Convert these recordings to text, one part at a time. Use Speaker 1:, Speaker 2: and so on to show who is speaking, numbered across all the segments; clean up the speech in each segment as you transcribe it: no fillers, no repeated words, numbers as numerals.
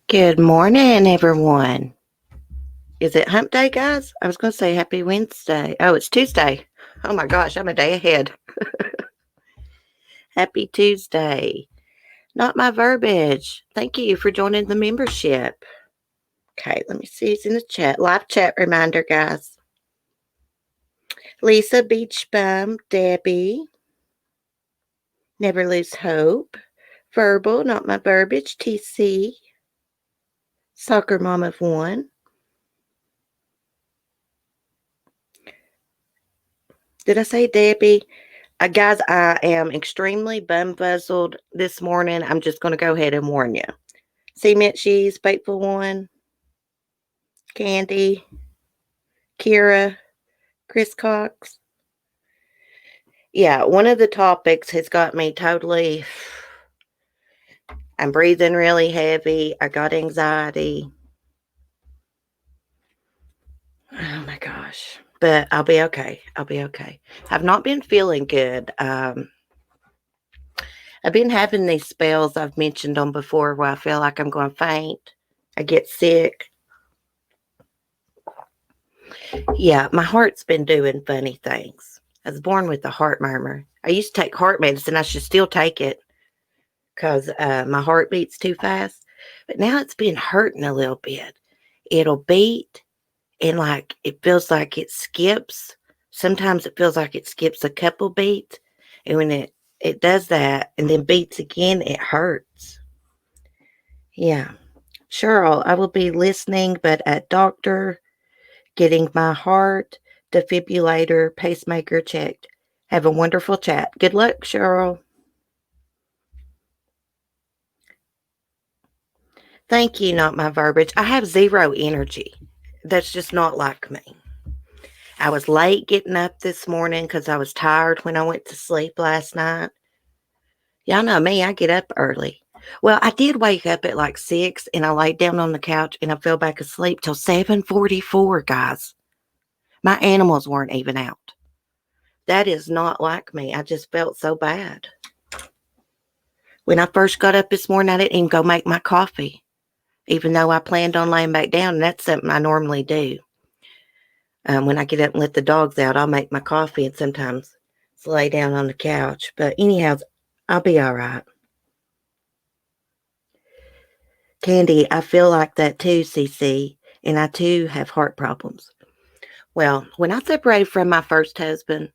Speaker 1: Good morning, everyone. Is it hump day, guys? I was going to say happy Wednesday. Oh, it's Tuesday. Oh my gosh, I'm a day ahead. Happy Tuesday. Not my verbiage. Thank you for joining the membership. Okay, let me see. It's in the chat. Live chat reminder, guys. Lisa Beach Bum, Debbie. Never Lose Hope. Verbal, not my verbiage. TC. Soccer Mom of One. Did I say Debbie? Guys, I am extremely bumfuzzled this morning. I'm just going to go ahead and warn you. Cement Cheese, Faithful One, Candy, Kira, Chris Cox. Yeah, one of the topics has got me totally. I'm breathing really heavy. I got anxiety. Oh my gosh. But I'll be okay. I'll be okay. I've not been feeling good. I've been having these spells I've mentioned on before where I feel like I'm going to faint. I get sick. Yeah, my heart's been doing funny things. I was born with a heart murmur. I used to take heart medicine. I should still take it because my heart beats too fast. But now it's been hurting a little bit. It'll beat and like it feels like it skips. Sometimes it feels like it skips a couple beats. And when it does that and then beats again, it hurts. Yeah. Cheryl, I will be listening, but at doctor, getting my heart, defibrillator, pacemaker checked. Have a wonderful chat. Good luck, Cheryl. Thank you, not my verbiage. I have zero energy. That's just not like me. I was late getting up this morning because I was tired when I went to sleep last night. Y'all know me, I get up early. Well, I did wake up at like 6 and I laid down on the couch and I fell back asleep till 7:44, guys. My animals weren't even out. That is not like me. I just felt so bad. When I first got up this morning, I didn't even go make my coffee, even though I planned on laying back down. And that's something I normally do. When I get up and let the dogs out, I'll make my coffee and sometimes lay down on the couch. But anyhow, I'll be all right. Candy, I feel like that too, CC, and I too have heart problems. Well, when I separated from my first husband,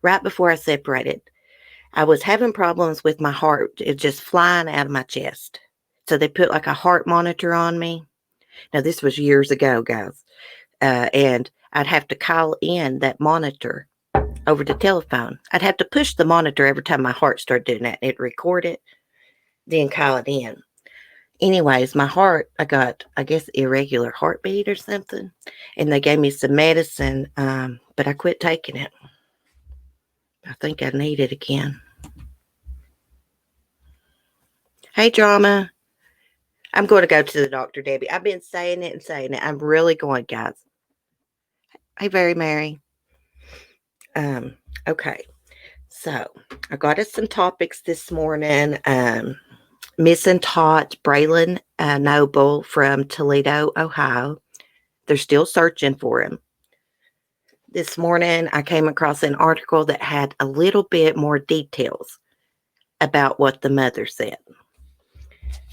Speaker 1: right before I separated, I was having problems with my heart. It just flying out of my chest. So they put like a heart monitor on me. Now, this was years ago, guys. And I'd have to call in that monitor over the telephone. I'd have to push the monitor every time my heart started doing that. It'd record it, then call it in. Anyways, my heart, I got, I guess, irregular heartbeat or something. And they gave me some medicine, but I quit taking it. I think I need it again. Hey, drama. I'm going to go to the doctor, Debbie. I've been saying it and saying it. I'm really going, guys. Hey, Very Mary. Okay. So I got us some topics this morning. Missing Taught Braylon Noble from Toledo, Ohio. They're still searching for him. This morning, I came across an article that had a little bit more details about what the mother said.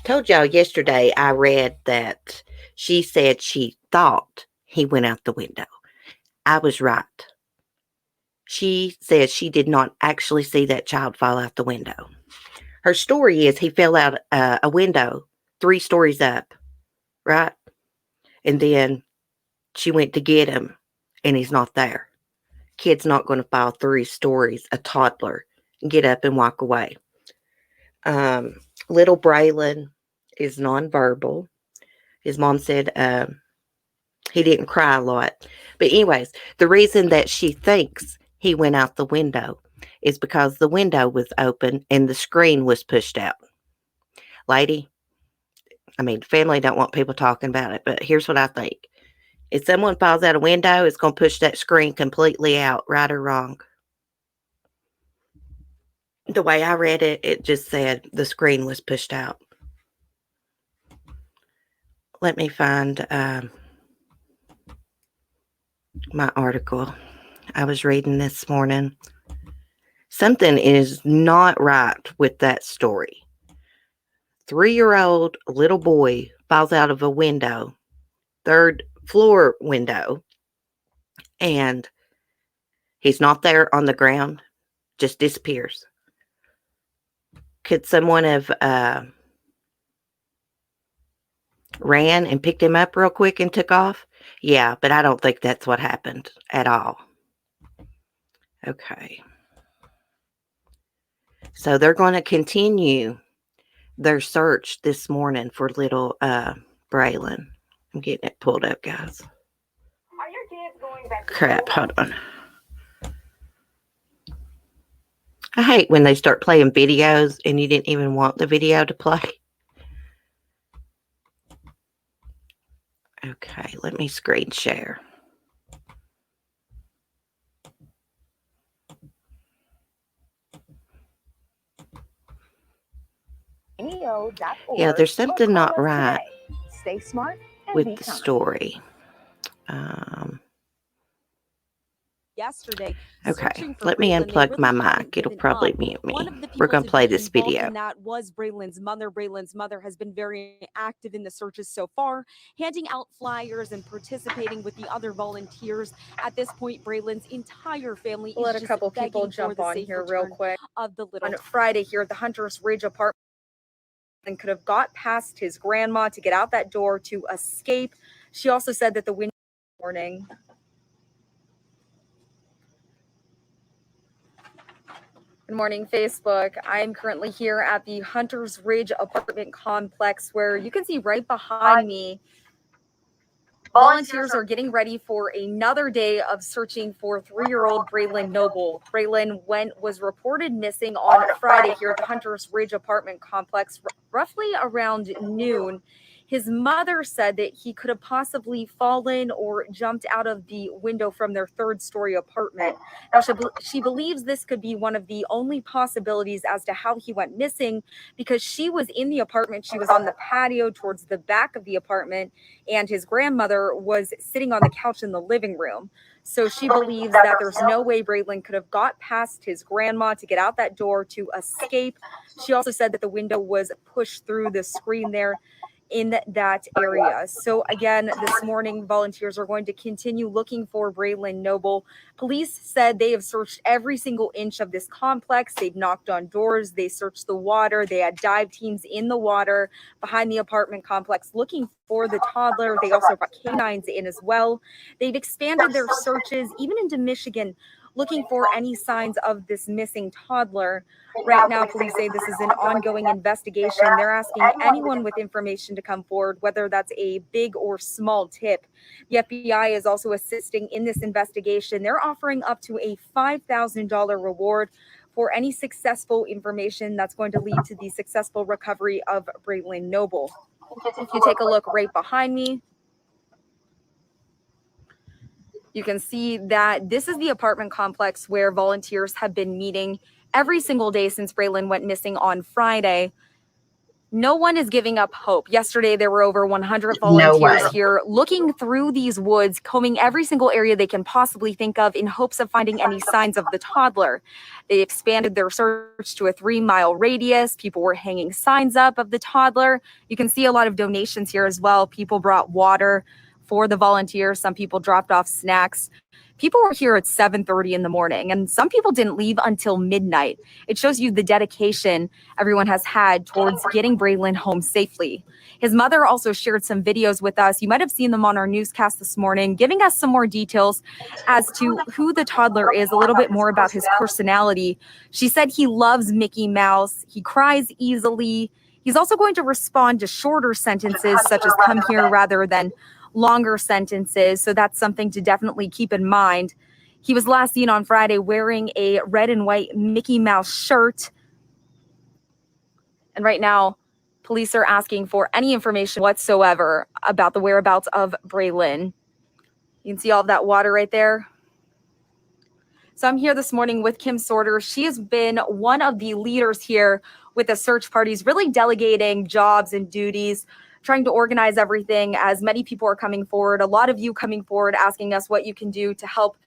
Speaker 1: Told y'all yesterday I read that she said she thought he went out the window. I was right. She said she did not actually see that child fall out the window. Her story is he fell out a window 3 stories up, right? And then she went to get him and he's not there. Kid's not going to fall 3 stories, a toddler, and get up and walk away. Little Braylon is nonverbal. His mom said he didn't cry a lot. But anyways, the reason that she thinks he went out the window is because the window was open and the screen was pushed out. Lady, I mean, family don't want people talking about it, but here's what I think. If someone falls out a window, it's going to push that screen completely out, right or wrong. The way I read it, it just said the screen was pushed out. let me find my article I was reading this morning. Something is not right with that story. 3-year-old little boy falls out of a window, 3rd floor window, and he's not there on the ground, just disappears. Could someone have ran and picked him up real quick and took off? Yeah, but I don't think that's what happened at all. Okay. So they're going to continue their search this morning for little Braylon. I'm getting it pulled up, guys.
Speaker 2: Are your kids going back to
Speaker 1: Crap,
Speaker 2: school?
Speaker 1: hold on. I hate when they start playing videos and you didn't even want the video to play. Okay, let me screen share. Yeah, there's something not right
Speaker 2: Stay smart and
Speaker 1: with
Speaker 2: be
Speaker 1: the
Speaker 2: kind.
Speaker 1: story.
Speaker 3: Yesterday.
Speaker 1: Okay, let me unplug my mic. It'll probably mute me. We're going to play this video.
Speaker 3: That was Braylen's mother. Braylen's mother has been very active in the searches so far, handing out flyers and participating with the other volunteers. At this point, Braylen's entire family
Speaker 2: We'll
Speaker 3: is
Speaker 2: let a
Speaker 3: just
Speaker 2: couple people
Speaker 3: begging
Speaker 2: jump
Speaker 3: for the
Speaker 2: on
Speaker 3: safe
Speaker 2: here real
Speaker 3: return
Speaker 2: quick.
Speaker 3: of the little.
Speaker 2: On Friday here at the Hunters Ridge apartment, and could have got past his grandma to get out that door to escape. She also said that the window morning. Good morning, Facebook. I'm currently here at the Hunters Ridge apartment complex where you can see right behind me, volunteers are getting ready for another day of searching for 3-year-old Braylen Noble. Braylen was reported missing on Friday here at the Hunters Ridge apartment complex, roughly around noon. His mother said that he could have possibly fallen or jumped out of the window from their 3rd-story apartment. Now, she believes this could be one of the only possibilities as to how he went missing, because she was in the apartment. She was on the patio towards the back of the apartment, and his grandmother was sitting on the couch in the living room. So she believes that there's no way Braylen could have got past his grandma to get out that door to escape. She also said that the window was pushed through the screen there in that area. So again, this morning, volunteers are going to continue looking for Braylen Noble. Police said they have searched every single inch of this complex. They've knocked on doors. They searched the water. They had dive teams in the water behind the apartment complex looking for the toddler. They also brought canines in as well. They've expanded their searches even into Michigan, looking for any signs of this missing toddler. Right now, police say this is an ongoing investigation. They're asking anyone with information to come forward, whether that's a big or small tip. The FBI is also assisting in this investigation. They're offering up to a $5,000 reward for any successful information that's going to lead to the successful recovery of Braylen Noble. If you take a look right behind me, you can see that this is the apartment complex where volunteers have been meeting every single day since Braylen went missing on Friday. No one is giving up hope. Yesterday, there were over 100 volunteers here looking through these woods, combing every single area they can possibly think of in hopes of finding any signs of the toddler. They expanded their search to a 3-mile radius. People were hanging signs up of the toddler. You can see a lot of donations here as well. People brought water for the volunteers. Some people dropped off snacks. People were here at 7:30 in the morning, and some people didn't leave until midnight. It shows you the dedication everyone has had towards getting Braylen home safely. His mother also shared some videos with us. You might have seen them on our newscast this morning, giving us some more details as to who the toddler is, a little bit more about his personality. She said he loves Mickey Mouse. He cries easily. He's also going to respond to shorter sentences, such as "come here," rather than longer sentences. So that's something to definitely keep in mind. He was last seen on Friday wearing a red and white Mickey Mouse shirt. And right now, police are asking for any information whatsoever about the whereabouts of Braylen. You can see all of that water right there. So I'm here this morning with Kim Sorter. She has been one of the leaders here with the search parties, really delegating jobs and duties trying to organize everything as many people are coming forward. A lot of you coming forward asking us what you can do to help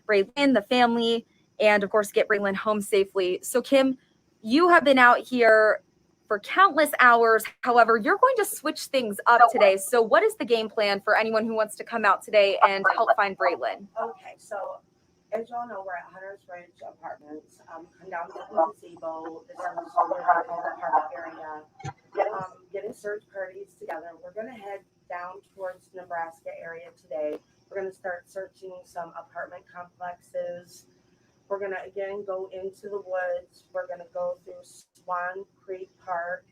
Speaker 2: Braylen, the family, and of course get Braylen home safely. So Kim, you have been out here for countless hours. However, you're going to switch things up today. So what is the game plan for anyone who wants to come out today and help find Braylen?
Speaker 4: Okay, so as y'all know, we're at Hunter's Ridge Apartments. Come down to the gazebo. This is what we call the park area. Getting search parties together. We're going to head down towards Nebraska area today. We're going to start searching some apartment complexes. We're going to again go into the woods. We're going to go through Swan Creek Park,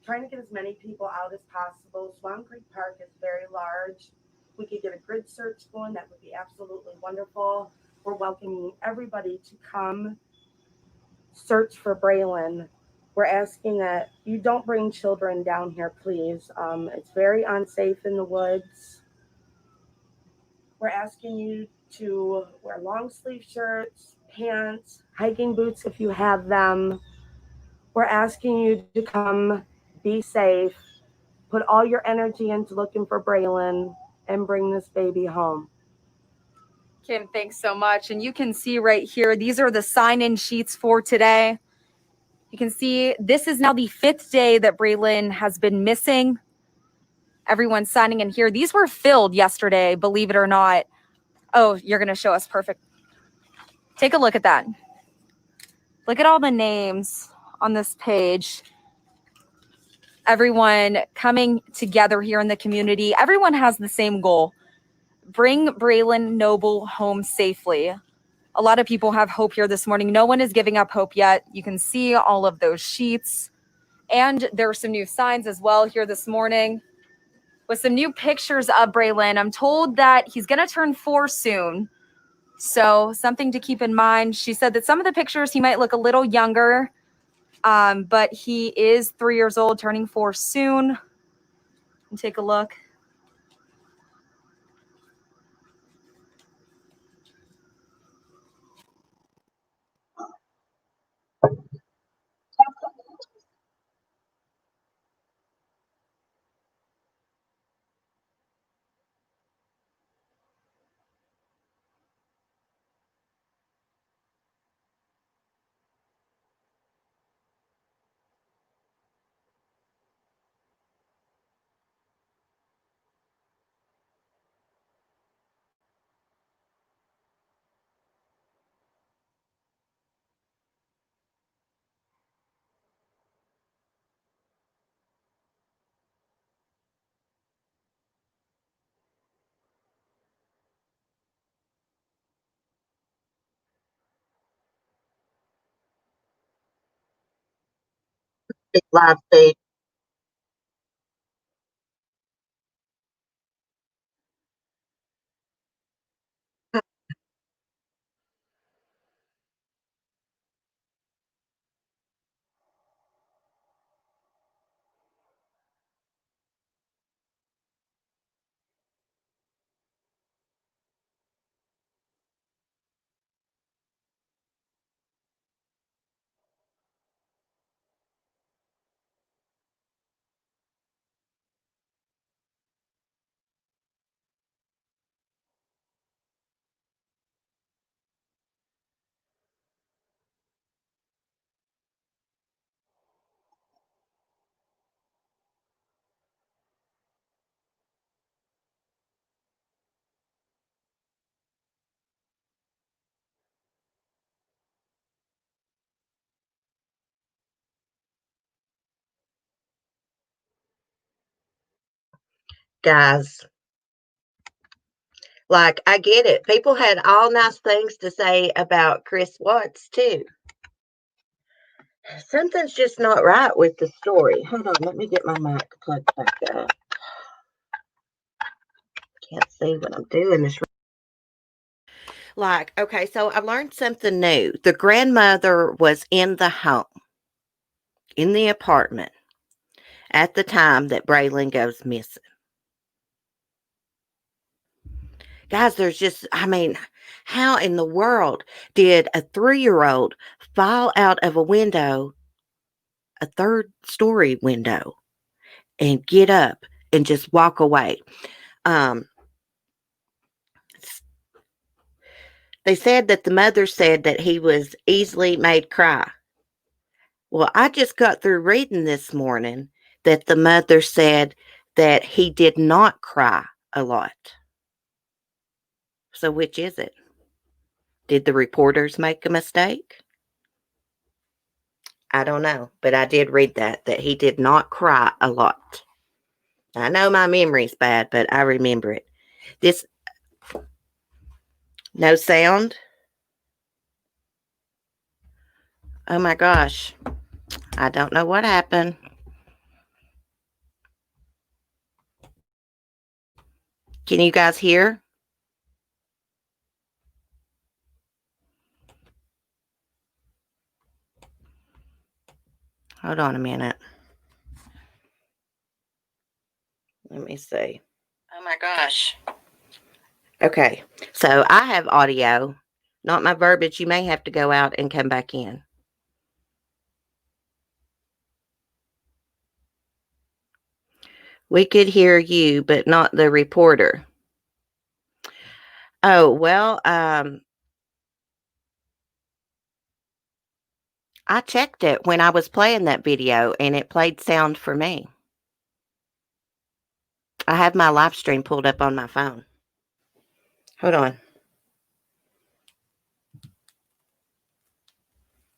Speaker 4: trying to get as many people out as possible. Swan Creek Park is very large. We could get a grid search going. That would be absolutely wonderful. We're welcoming everybody to come search for Braylen. We're asking that you don't bring children down here, please. It's very unsafe in the woods. We're asking you to wear long sleeve shirts, pants, hiking boots if you have them. We're asking you to come, be safe, put all your energy into looking for Braylen, and bring this baby home.
Speaker 2: Kim, thanks so much. And you can see right here, these are the sign-in sheets for today. You can see this is now the 5th day that Braylen has been missing. Everyone's signing in here. These were filled yesterday, believe it or not. Oh, you're going to show us. Perfect. Take a look at that. Look at all the names on this page. Everyone coming together here in the community. Everyone has the same goal. Bring Braylen Noble home safely. A lot of people have hope here this morning. No one is giving up hope yet. You can see all of those sheets. And there are some new signs as well here this morning with some new pictures of Braylen. I'm told that he's going to turn 4 soon. So something to keep in mind. She said that some of the pictures he might look a little younger, but he is 3 years old, turning 4 soon. And take a look.
Speaker 1: Live feed. Guys, like, I get it. People had all nice things to say about Chris Watts, too. Something's just not right with the story. Hold on, let me get my mic plugged back up. Can't see what I'm doing this. Like, okay, so I learned something new. The grandmother was in the home, in the apartment, at the time that Braylen goes missing. Guys, there's just, I mean, how in the world did a 3-year-old fall out of a window, a 3rd story window, and get up and just walk away. They said that the mother said that he was easily made cry. Well, I just got through reading this morning that the mother said that he did not cry a lot. So which is it? Did the reporters make a mistake? I don't know, but I did read that he did not cry a lot. I know my memory's bad, but I remember it. This, no sound. Oh my gosh. I don't know what happened. Can you guys hear? Hold on a minute. Let me see. Oh my gosh. Okay, so I have audio, not my verbiage. You may have to go out and come back in. We could hear you, but not the reporter. Oh, well, I checked it when I was playing that video, and it played sound for me. I have my live stream pulled up on my phone. Hold on.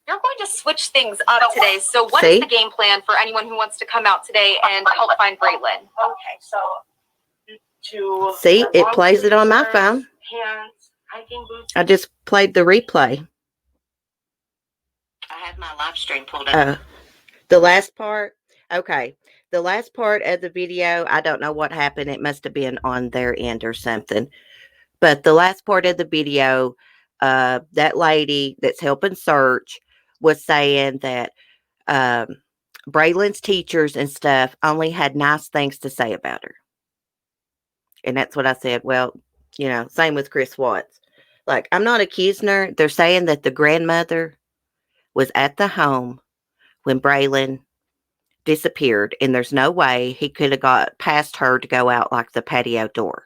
Speaker 2: You're going to switch things up today. So what is the game plan for anyone who wants to come out today and help find Braylon?
Speaker 4: Okay, so
Speaker 1: See, it plays it on my phone.
Speaker 4: Pants, hiking boots.
Speaker 1: I just played the replay. I have my live stream pulled up. The last part? Okay. The last part of the video, I don't know what happened. It must have been on their end or something. But the last part of the video, that lady that's helping search was saying that Braylon's teachers and stuff only had nice things to say about her. And that's what I said. Well, you know, same with Chris Watts. Like, I'm not accusing her. They're saying that the grandmother was at the home when Braylon disappeared, and there's no way he could have got past her to go out like the patio door.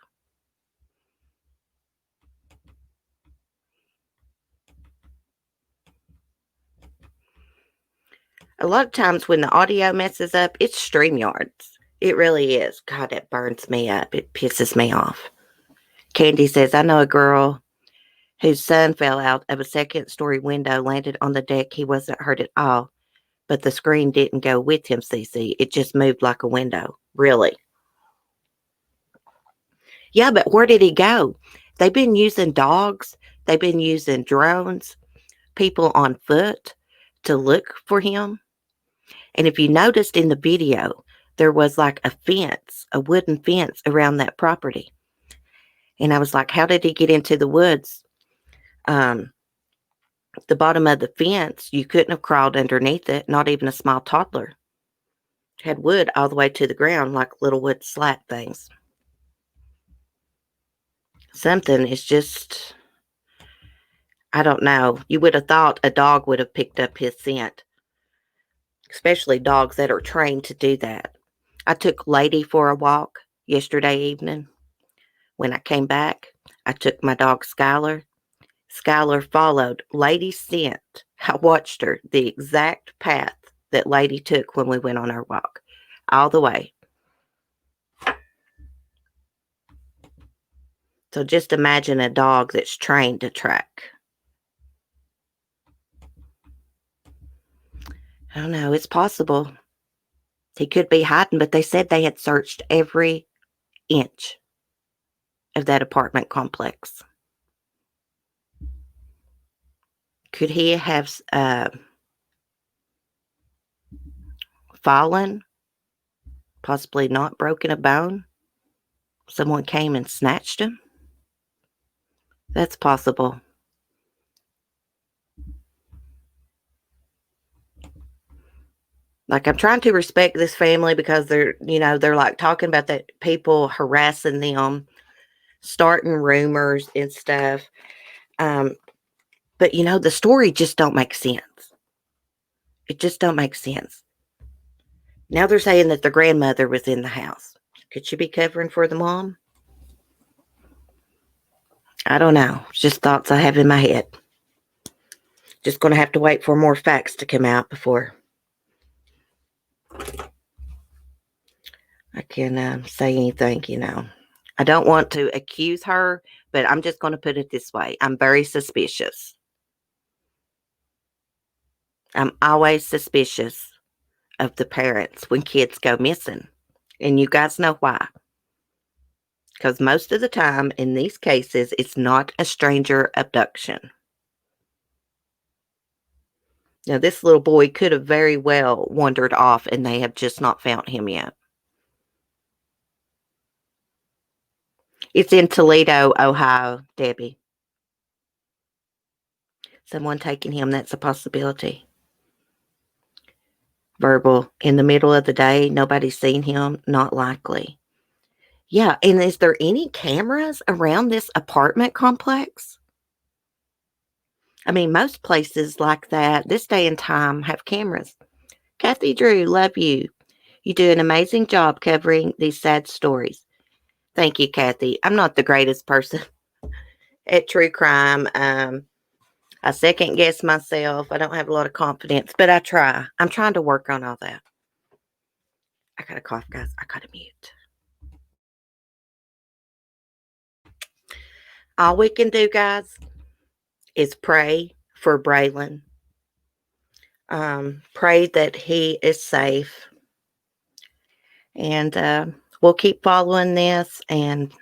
Speaker 1: A lot of times when the audio messes up, it's StreamYards. It really is. God, it burns me up. It pisses me off. Candy says, I know a girl whose son fell out of a second-story window, landed on the deck. He wasn't hurt at all, but the screen didn't go with him, CC. It just moved like a window. Really? Yeah, but where did he go? They've been using dogs. They've been using drones, people on foot to look for him. And if you noticed in the video, there was like a fence, a wooden fence around that property. And I was like, how did he get into the woods? The bottom of the fence, you couldn't have crawled underneath it, not even a small toddler. It had wood all the way to the ground, like little wood slat things. Something is just, I don't know. You would have thought a dog would have picked up his scent, especially dogs that are trained to do that. I took Lady for a walk yesterday evening. When I came back, I took my dog Skylar. Skylar followed Lady's scent. I watched her the exact path that Lady took when we went on our walk, all the way. So just imagine a dog that's trained to track. I don't know. It's possible. He could be hiding, but they said they had searched every inch of that apartment complex. Could he have fallen? Possibly not broken a bone? Someone came and snatched him? That's possible. Like, I'm trying to respect this family because they're like talking about that people harassing them, starting rumors and stuff. But the story just don't make sense. It just don't make sense. Now they're saying that the grandmother was in the house. Could she be covering for the mom? I don't know. It's just thoughts I have in my head. Just going to have to wait for more facts to come out before I can say anything, I don't want to accuse her, but I'm just going to put it this way. I'm very suspicious. I'm always suspicious of the parents when kids go missing. And you guys know why. Because most of the time in these cases, it's not a stranger abduction. Now, this little boy could have very well wandered off and they have just not found him yet. It's in Toledo, Ohio, Debbie. Someone taking him, that's a possibility. Verbal, in the middle of the day, nobody's seen him, not likely. Yeah, and is there any cameras around this apartment complex? I mean, most places like that, this day and time, have cameras. Kathy Drew, love you. You do an amazing job covering these sad stories. Thank you, Kathy. I'm not the greatest person at true crime. I second guess myself. I don't have a lot of confidence, but I try. I'm trying to work on all that. I got a cough, guys. I got to mute. All we can do, guys, is pray for Braylon. Pray that he is safe. And we'll keep following this, and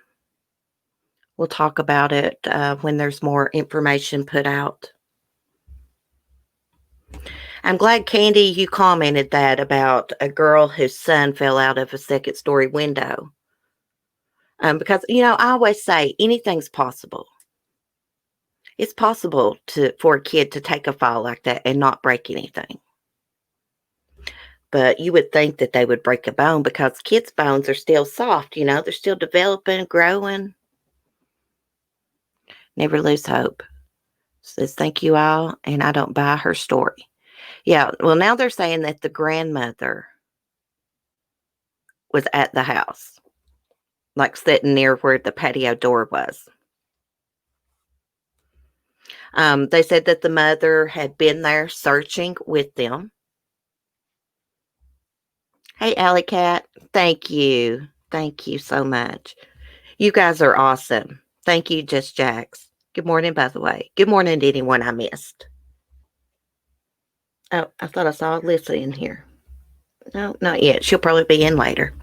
Speaker 1: we'll talk about it when there's more information put out. I'm glad, Candy, you commented that about a girl whose son fell out of a second-story window. Because, I always say anything's possible. It's possible for a kid to take a fall like that and not break anything. But you would think that they would break a bone because kids' bones are still soft, they're still developing, growing. Never lose hope. Says, thank you all, and I don't buy her story. Yeah, well, now they're saying that the grandmother was at the house, like sitting near where the patio door was. They said that the mother had been there searching with them. Hey, Alley Cat, thank you. Thank you so much. You guys are awesome. Thank you, Just Jax. Good morning, by the way. Good morning to anyone I missed. Oh, I thought I saw Alyssa in here. No, not yet. She'll probably be in later.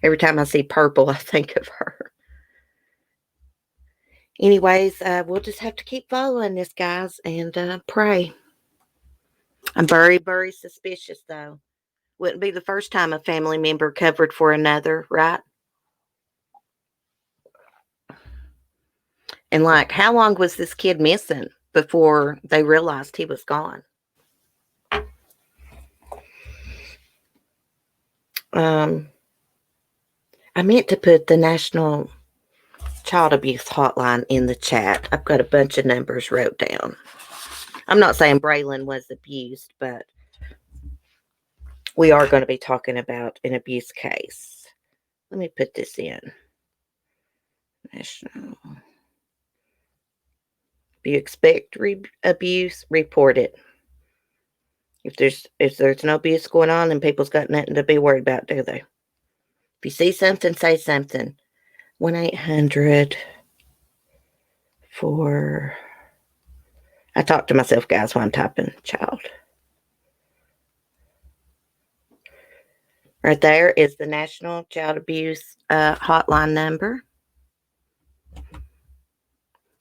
Speaker 1: Every time I see purple, I think of her. Anyways, we'll just have to keep following this, guys, and pray. I'm very, very suspicious, though. Wouldn't be the first time a family member covered for another, right? And how long was this kid missing before they realized he was gone? I meant to put the National Child Abuse Hotline in the chat. I've got a bunch of numbers wrote down. I'm not saying Braylon was abused, but we are going to be talking about an abuse case. Let me put this in. National. If you expect abuse, report it. If there's no abuse going on, then people's got nothing to be worried about, do they? If you see something, say something. 1-800 for... I talk to myself, guys, while I'm typing child. Right there is the National Child Abuse Hotline number.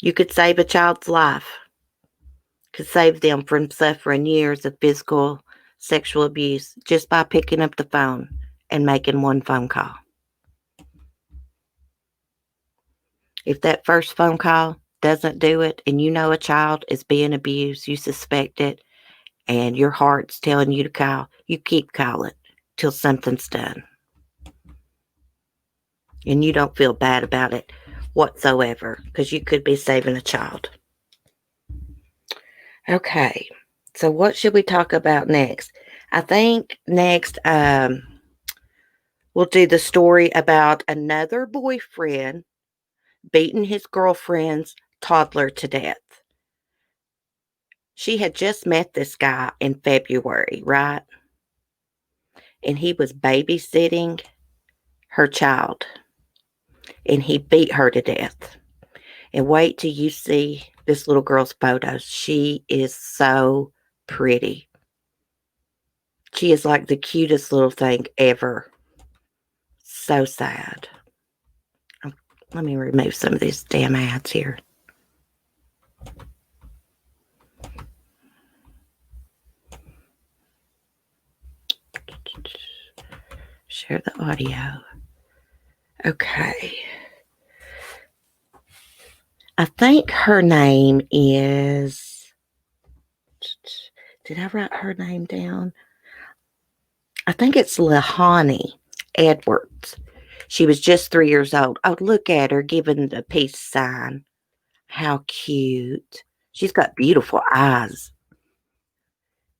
Speaker 1: You could save a child's life. Could save them from suffering years of physical, sexual abuse just by picking up the phone and making one phone call. If that first phone call doesn't do it and you know a child is being abused, you suspect it, and your heart's telling you to call, you keep calling till something's done. And you don't feel bad about it whatsoever because you could be saving a child. Okay, so what should we talk about next? I think next we'll do the story about another boyfriend beating his girlfriend's toddler to death. She had just met this guy in February, right? And he was babysitting her child. And he beat her to death. And wait till you see this little girl's photos. She is so pretty. She is like the cutest little thing ever. So sad. Let me remove some of these damn ads here. Share the audio. Okay. I think her name is... Did I write her name down? I think it's Lahani Edwards. She was just 3 years old. Oh, look at her giving the peace sign. How cute. She's got beautiful eyes.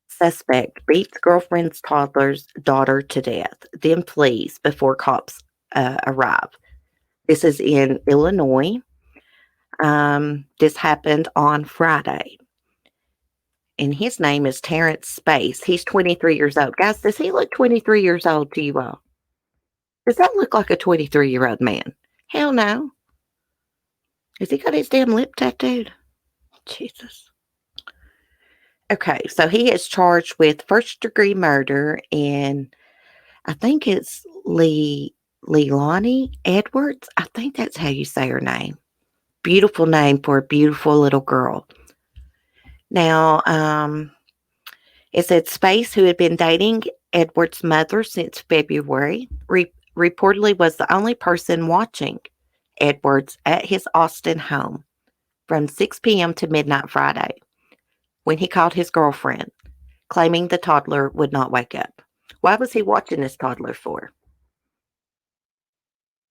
Speaker 1: Suspect beats girlfriend's toddler's daughter to death, then flees before cops arrive. This is in Illinois. This happened on Friday. And his name is Terrence Space. He's 23 years old. Guys, does he look 23 years old to you all? Does that look like a 23-year-old man? Hell no. Has he got his damn lip tattooed? Jesus. Okay, so he is charged with first-degree murder, and I think it's Leilani Edwards. I think that's how you say her name. Beautiful name for a beautiful little girl. Now, it said Space, who had been dating Edwards' mother since February, reportedly was the only person watching Edwards at his Austin home from 6 p.m. to midnight Friday when he called his girlfriend, claiming the toddler would not wake up. Why was he watching this toddler for?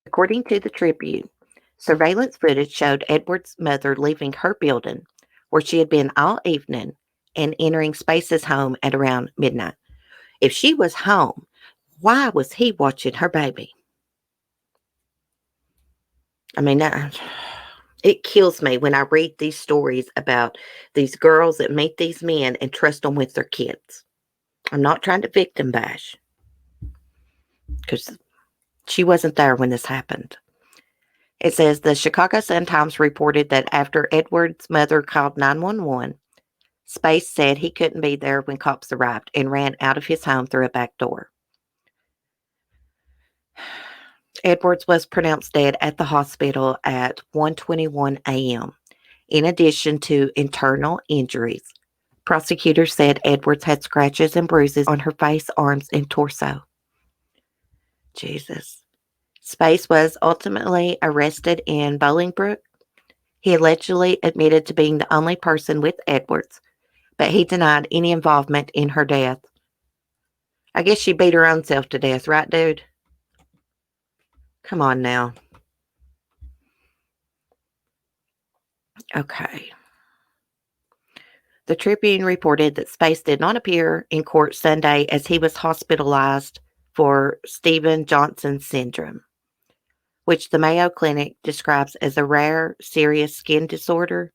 Speaker 1: According to the Tribune, surveillance footage showed Edwards' mother leaving her building, where she had been all evening, and entering Space's home at around midnight. If she was home, why was he watching her baby? I mean, it kills me when I read these stories about these girls that meet these men and trust them with their kids. I'm not trying to victim bash, because she wasn't there when this happened. It says the Chicago Sun-Times reported that after Edwards' mother called 911, Space said he couldn't be there when cops arrived and ran out of his home through a back door. Edwards was pronounced dead at the hospital at 1:21 a.m. In addition to internal injuries, prosecutors said Edwards had scratches and bruises on her face, arms, and torso. Jesus. Space was ultimately arrested in Bolingbrook. He allegedly admitted to being the only person with Edwards, but he denied any involvement in her death. I guess she beat her own self to death, right, dude? Come on now. Okay. The Tribune reported that Space did not appear in court Sunday as he was hospitalized for Stephen Johnson syndrome, which the Mayo Clinic describes as a rare, serious skin disorder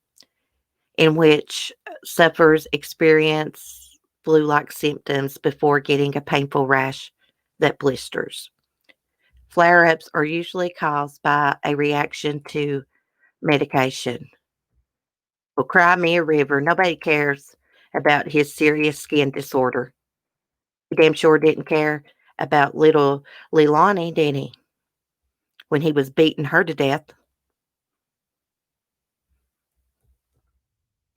Speaker 1: in which sufferers experience flu-like symptoms before getting a painful rash that blisters. Flare-ups are usually caused by a reaction to medication. Well, cry me a river. Nobody cares about his serious skin disorder. He damn sure didn't care about little Leilani, did he? When he was beating her to death.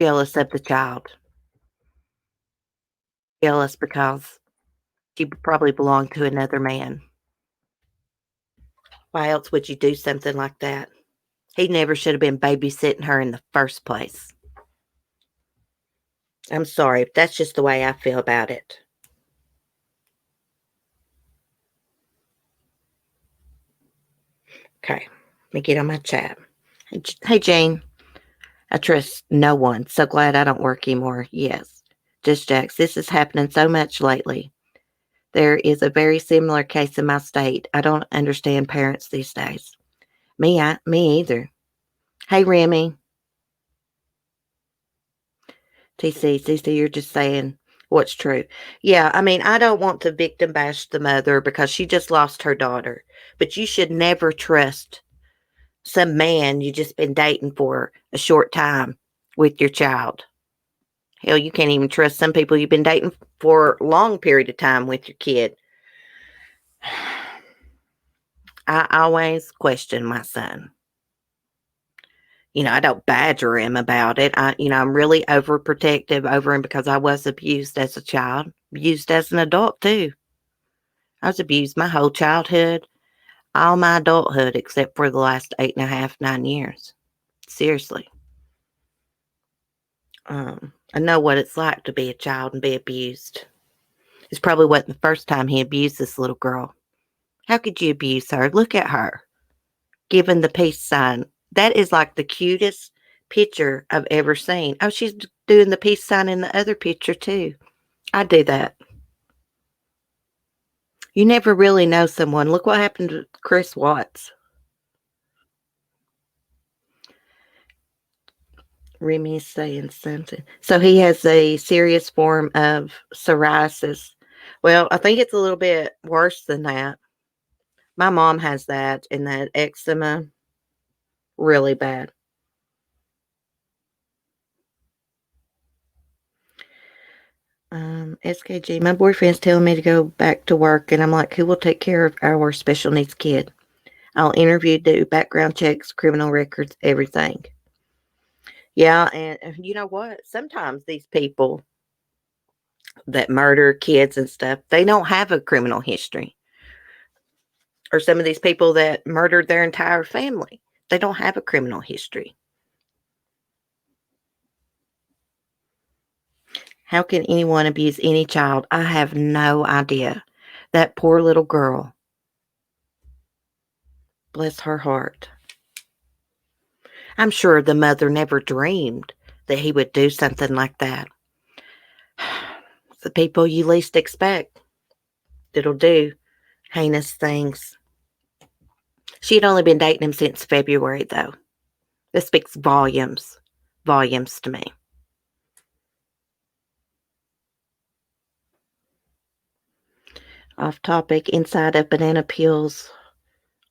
Speaker 1: Jealous of the child. Jealous because she probably belonged to another man. Why else would you do something like that? He never should have been babysitting her in the first place. I'm sorry, but that's just the way I feel about it. Okay, let me get on my chat. Hey, Jane. I trust no one. So glad I don't work anymore. Yes. Just Jax, this is happening so much lately. There is a very similar case in my state. I don't understand parents these days. Me either. Hey, Remy. TC, you're just saying what's true. Yeah, I mean, I don't want to victim bash the mother because she just lost her daughter. But you should never trust some man you just been dating for a short time with your child. Hell, you can't even trust some people you've been dating for a long period of time with your kid. I always question my son. I don't badger him about it. I'm really overprotective over him because I was abused as a child, abused as an adult too. I was abused my whole childhood, all my adulthood, except for the last 8.5, 9 years. Seriously. I know what it's like to be a child and be abused. It's probably wasn't the first time he abused this little girl. How could you abuse her? Look at her, giving the peace sign. That is like the cutest picture I've ever seen. Oh, she's doing the peace sign in the other picture too. I do that. You never really know someone. Look what happened to Chris Watts. Remy's saying something. So he has a serious form of psoriasis. Well, I think it's a little bit worse than that. My mom has that, and that eczema, really bad. SKG, my boyfriend's telling me to go back to work, and I'm like, who will take care of our special needs kid? I'll interview, do background checks, criminal records, everything. Yeah, and you know what? Sometimes these people that murder kids and stuff, they don't have a criminal history. Or some of these people that murdered their entire family, they don't have a criminal history. How can anyone abuse any child? I have no idea. That poor little girl. Bless her heart. I'm sure the mother never dreamed that he would do something like that. The people you least expect that'll do heinous things. She had only been dating him since February, though. This speaks volumes to me. Off topic, inside of banana peels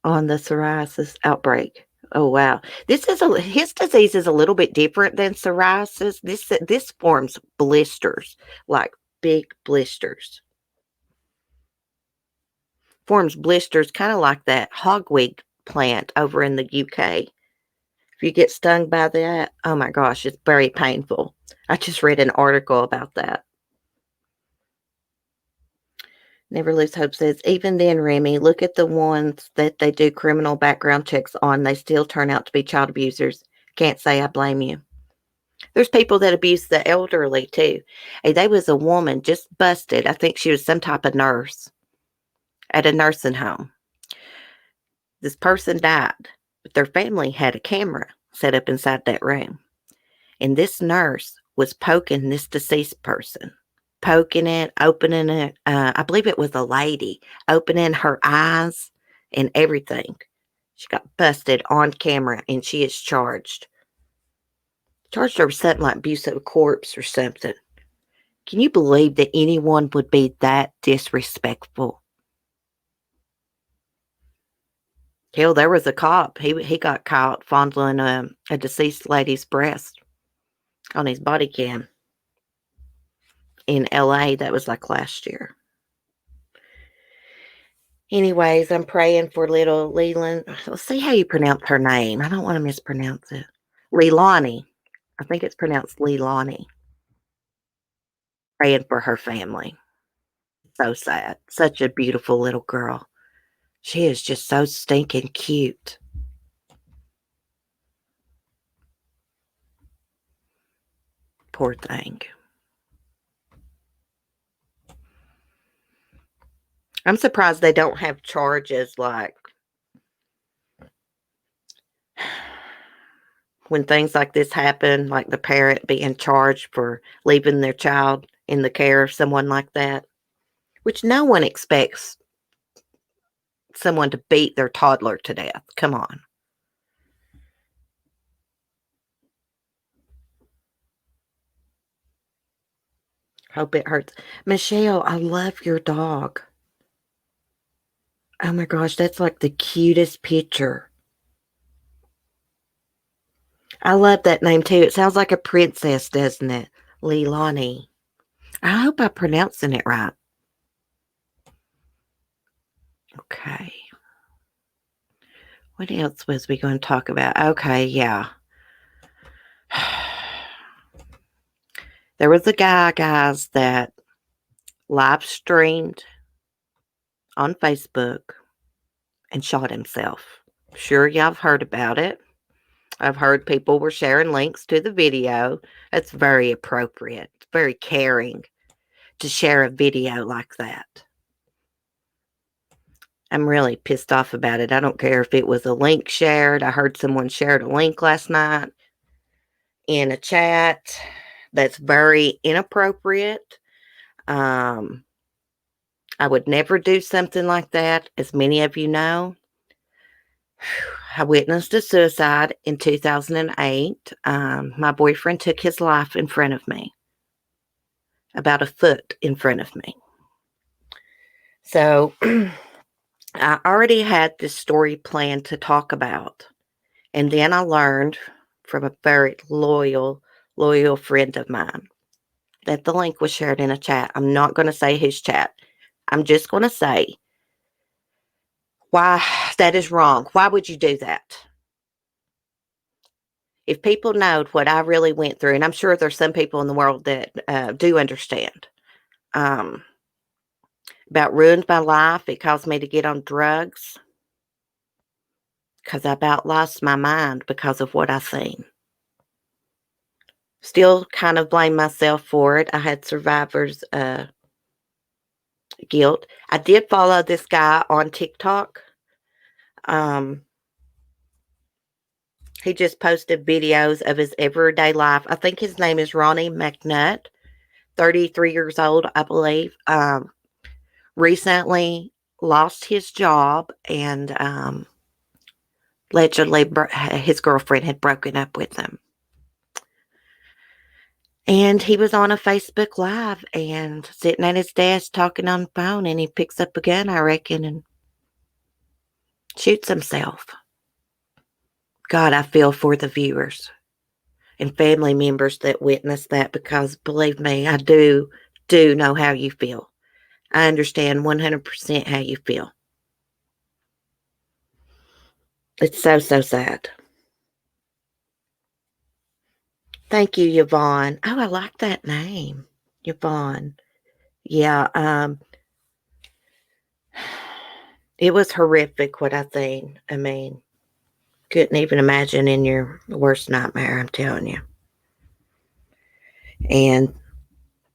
Speaker 1: on the psoriasis outbreak. Oh, wow. His disease is a little bit different than psoriasis. This forms blisters, like big blisters. Forms blisters kind of like that hogweed plant over in the UK. If you get stung by that, oh my gosh, it's very painful. I just read an article about that. Never Lose Hope says, even then, Remy, look at the ones that they do criminal background checks on. They still turn out to be child abusers. Can't say I blame you. There's people that abuse the elderly, too. Hey, there was a woman just busted. I think she was some type of nurse at a nursing home. This person died, but their family had a camera set up inside that room. And this nurse was poking this deceased person. Poking it, opening it. I believe it was a lady, opening her eyes and everything. She got busted on camera and she is charged. Charged her with something like abuse of a corpse or something. Can you believe that anyone would be that disrespectful? Hell, there was a cop. He got caught fondling a deceased lady's breast on his body cam. In LA, that was like last year. Anyways, I'm praying for little Leland. Let's see how you pronounce her name. I don't want to mispronounce it. Leilani. I think it's pronounced Leilani. Praying for her family. So sad. Such a beautiful little girl. She is just so stinking cute. Poor thing. I'm surprised they don't have charges like when things like this happen, like the parent being charged for leaving their child in the care of someone like that. which no one expects someone to beat their toddler to death. Come on. Hope it hurts. Michelle, I love your dog. Oh my gosh, that's like the cutest picture. I love that name too. It sounds like a princess, doesn't it? Leilani. I hope I'm pronouncing it right. Okay. What else was we going to talk about? Okay, yeah. There was a guy, guys, that live streamed on Facebook and shot himself. Sure, y'all have heard about it. I've heard people were sharing links to the video. That's very appropriate, very caring to share a video like that. I'm really pissed off about it. I don't care if it was a link shared. I heard someone shared a link last night in a chat. That's very inappropriate. I would never do something like that, as many of you know. I witnessed a suicide in 2008. My boyfriend took his life in front of me, about a foot in front of me. So I already had this story planned to talk about. And then I learned from a very loyal friend of mine that the link was shared in a chat. I'm not going to say his chat. I'm just going to say why that is wrong. Why would you do that? If people know what I really went through, and I'm sure there's some people in the world that do understand, about ruined my life. It caused me to get on drugs because I about lost my mind because of what I seen. Still kind of blame myself for it. I had survivor's guilt. I did follow this guy on TikTok. He just posted videos of his everyday life. I think his name is Ronnie McNutt, 33 years old, I believe. Recently lost his job, and allegedly his girlfriend had broken up with him. And he was on a Facebook Live and sitting at his desk talking on the phone, and he picks up a gun, I reckon, and shoots himself. God, I feel for the viewers and family members that witnessed that, because believe me, I do know how you feel. I understand 100% how you feel. It's so sad. Thank you, Yvonne. Oh, I like that name, Yvonne. Yeah, it was horrific what I seen. I mean, couldn't even imagine in your worst nightmare, I'm telling you. And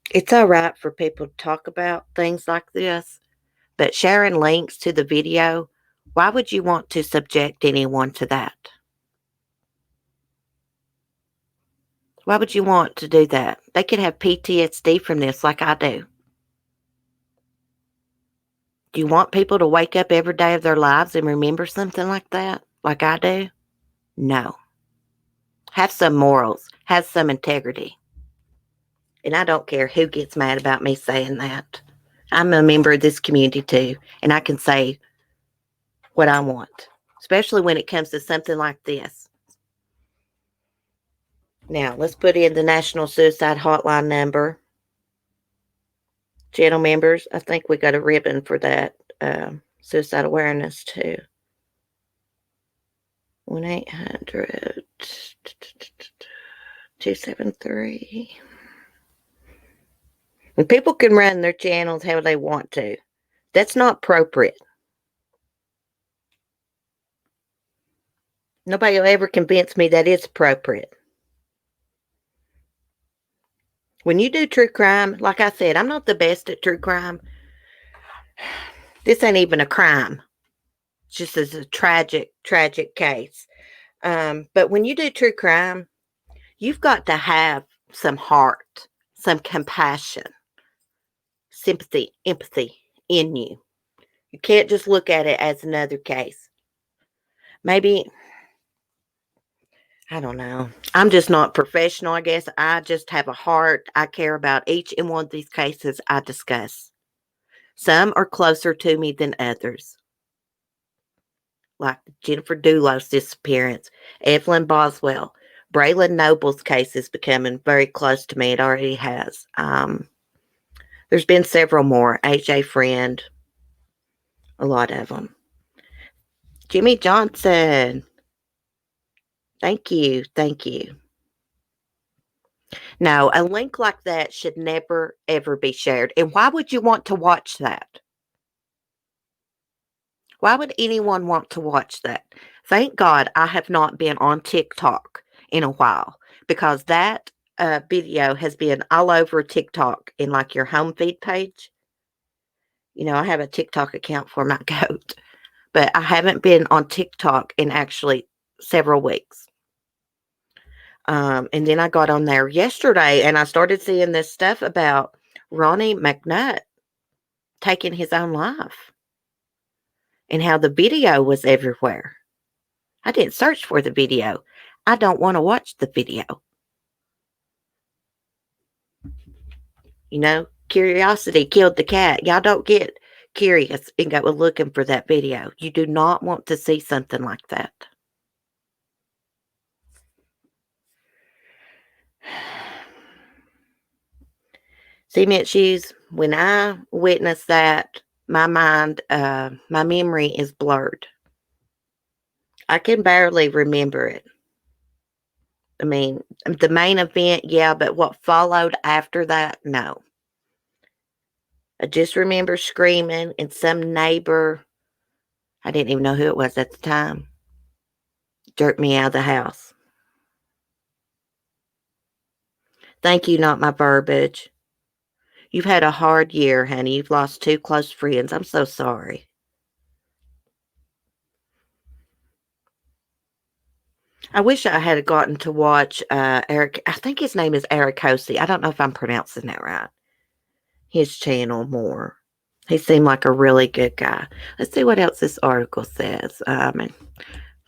Speaker 1: it's all right for people to talk about things like this, but sharing links to the video, why would you want to subject anyone to that? Why would you want to do that? They could have PTSD from this like I do. Do you want people to wake up every day of their lives and remember something like that, like I do? No. Have some morals. Have some integrity. And I don't care who gets mad about me saying that. I'm a member of this community too, and I can say what I want, especially when it comes to something like this. Now, let's put in the National Suicide Hotline number. Channel members, I think we got a ribbon for that suicide awareness too. 1-800-273. And people can run their channels how they want to. That's not appropriate. Nobody will ever convince me that it's appropriate. When you do true crime, like I said, I'm not the best at true crime. This ain't even a crime. It's just a tragic case. But when you do true crime, you've got to have some heart, some compassion. sympathy, empathy in you. You can't just look at it as another case. Maybe, I don't know. I'm just not professional, I guess. I just have a heart. I care about each and one of these cases I discuss. Some are closer to me than others, like Jennifer Doulos' disappearance, Evelyn Boswell. Braylen Noble's case is becoming very close to me. It already has. There's been several more. AJ Friend, a lot of them. Jimmy Johnson. Thank you. Thank you. No, a link like that should never, ever be shared. And why would you want to watch that? Why would anyone want to watch that? Thank God I have not been on TikTok in a while, because that video has been all over TikTok in like your home feed page. You know, I have a TikTok account for my goat, but I haven't been on TikTok in actually several weeks. And then I got on there yesterday and I started seeing this stuff about Ronnie McNutt taking his own life and how the video was everywhere. I didn't search for the video. I don't want to watch the video. You know, curiosity killed the cat. Y'all don't get curious and go looking for that video. You do not want to see something like that. Cement shoes, when I witnessed that, my mind, my memory is blurred. I can barely remember it. I mean, the main event, yeah, but what followed after that, no. I just remember screaming, and some neighbor, I didn't even know who it was at the time, jerked me out of the house. Thank you, not my verbiage. You've had a hard year, honey. You've lost 2 close friends. I'm so sorry. I wish I had gotten to watch Eric. I think his name is Eric Hosey. I don't know if I'm pronouncing that right. His channel more. He seemed like a really good guy. Let's see what else this article says. And I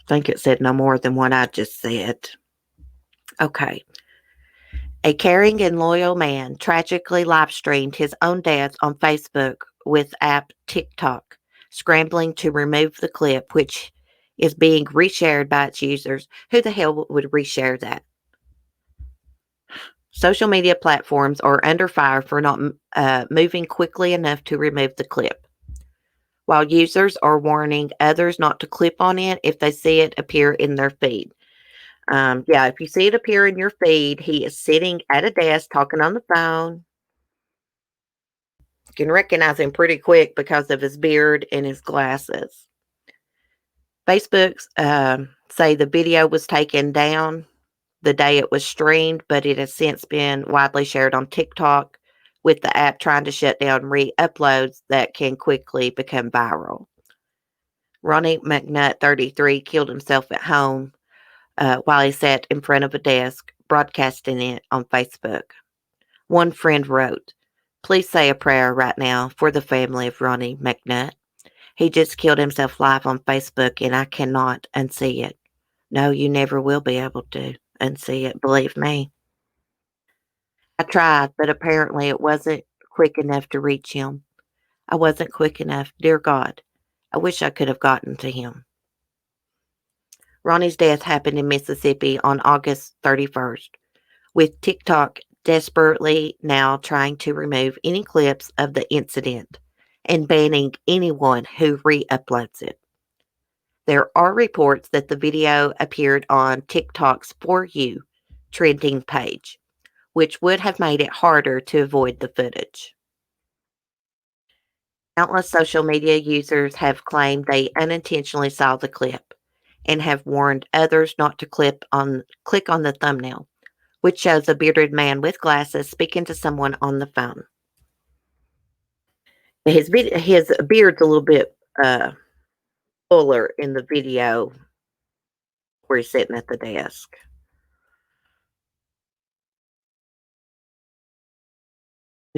Speaker 1: think it said no more than what I just said. Okay. A caring and loyal man tragically live streamed his own death on Facebook with app TikTok, scrambling to remove the clip, which is being reshared by its users. Who the hell would reshare that? Social media platforms are under fire for not moving quickly enough to remove the clip, while users are warning others not to click on it if they see it appear in their feed. Yeah, if you see it appear in your feed, he is sitting at a desk talking on the phone. You can recognize him pretty quick because of his beard and his glasses. Facebook's say the video was taken down the day it was streamed, but it has since been widely shared on TikTok, with the app trying to shut down re-uploads that can quickly become viral. Ronnie McNutt, 33, killed himself at home while he sat in front of a desk, broadcasting it on Facebook. One friend wrote, "Please say a prayer right now for the family of Ronnie McNutt. He just killed himself live on Facebook and I cannot unsee it." No, you never will be able to unsee it, believe me. I tried, but apparently it wasn't quick enough to reach him. I wasn't quick enough. Dear God, I wish I could have gotten to him. Ronnie's death happened in Mississippi on August 31st, with TikTok desperately now trying to remove any clips of the incident and banning anyone who re-uploads it. There are reports that the video appeared on TikTok's For You trending page, which would have made it harder to avoid the footage. Countless social media users have claimed they unintentionally saw the clip and have warned others not to click on the thumbnail, which shows a bearded man with glasses speaking to someone on the phone. His beard's a little bit fuller in the video where he's sitting at the desk.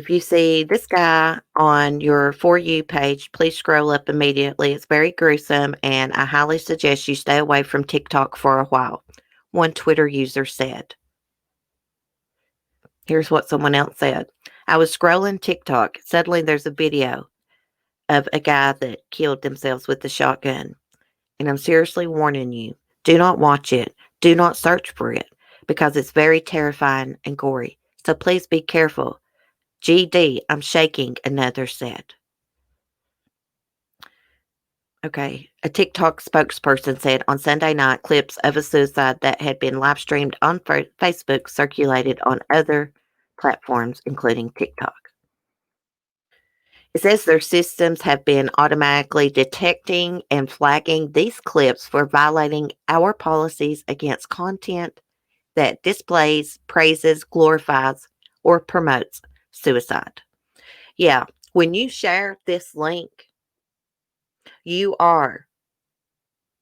Speaker 1: If you see this guy on your For You page, please scroll up immediately. It's very gruesome, and I highly suggest you stay away from TikTok for a while. One Twitter user said. Here's what someone else said. I was scrolling TikTok. Suddenly there's a video of a guy that killed themselves with a shotgun. And I'm seriously warning you, do not watch it. Do not search for it because it's very terrifying and gory. So please be careful. GD, I'm shaking, another said. Okay. A TikTok spokesperson said on Sunday night, clips of a suicide that had been live streamed on Facebook circulated on other platforms, including TikTok. It says their systems have been automatically detecting and flagging these clips for violating our policies against content that displays, praises, glorifies, or promotes suicide. Yeah, when you share this link, you are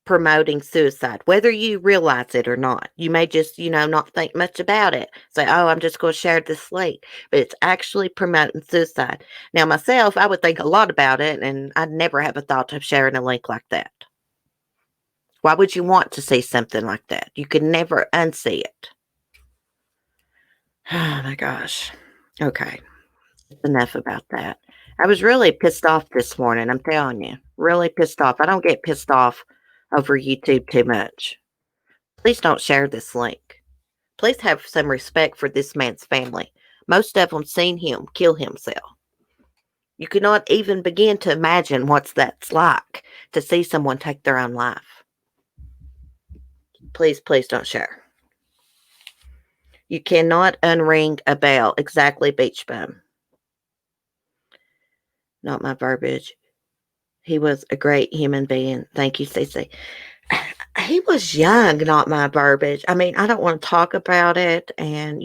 Speaker 1: promoting suicide, whether you realize it or not. You may just, not think much about it. Say, oh, I'm just going to share this link. But it's actually promoting suicide. Now, myself, I would think a lot about it, and I'd never have a thought of sharing a link like that. Why would you want to see something like that? You could never unsee it. Oh, my gosh. Okay. Enough about that. I was really pissed off this morning, I'm telling you. Really pissed off. I don't get pissed off over YouTube too much. Please don't share this link. Please have some respect for this man's family. Most of them seen him kill himself. You cannot even begin to imagine what that's like to see someone take their own life. Please, please don't share. You cannot unring a bell. Exactly, Beach Bum. Not my verbiage. He was a great human being. Thank you, Cece. He was young, not my verbiage. I mean, I don't want to talk about it and,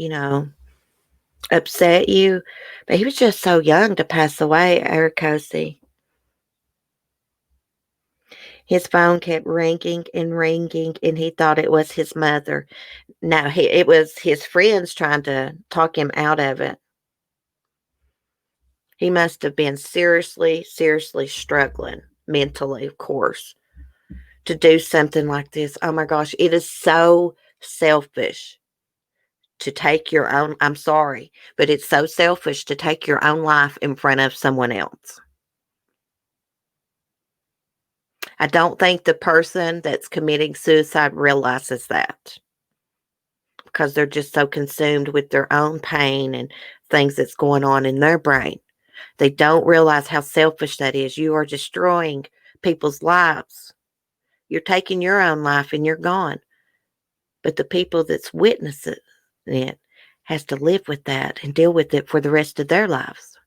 Speaker 1: upset you, but he was just so young to pass away, Ericosi. His phone kept ringing and ringing, and he thought it was his mother. No, it was his friends trying to talk him out of it. He must have been seriously, seriously struggling mentally, of course, to do something like this. Oh my gosh, it is so selfish to take your own, I'm sorry, but it's so selfish to take your own life in front of someone else. I don't think the person that's committing suicide realizes that because they're just so consumed with their own pain and things that's going on in their brain. They don't realize how selfish that is. You are destroying people's lives. You're taking your own life and you're gone. But the people that's witnessing it has to live with that and deal with it for the rest of their lives.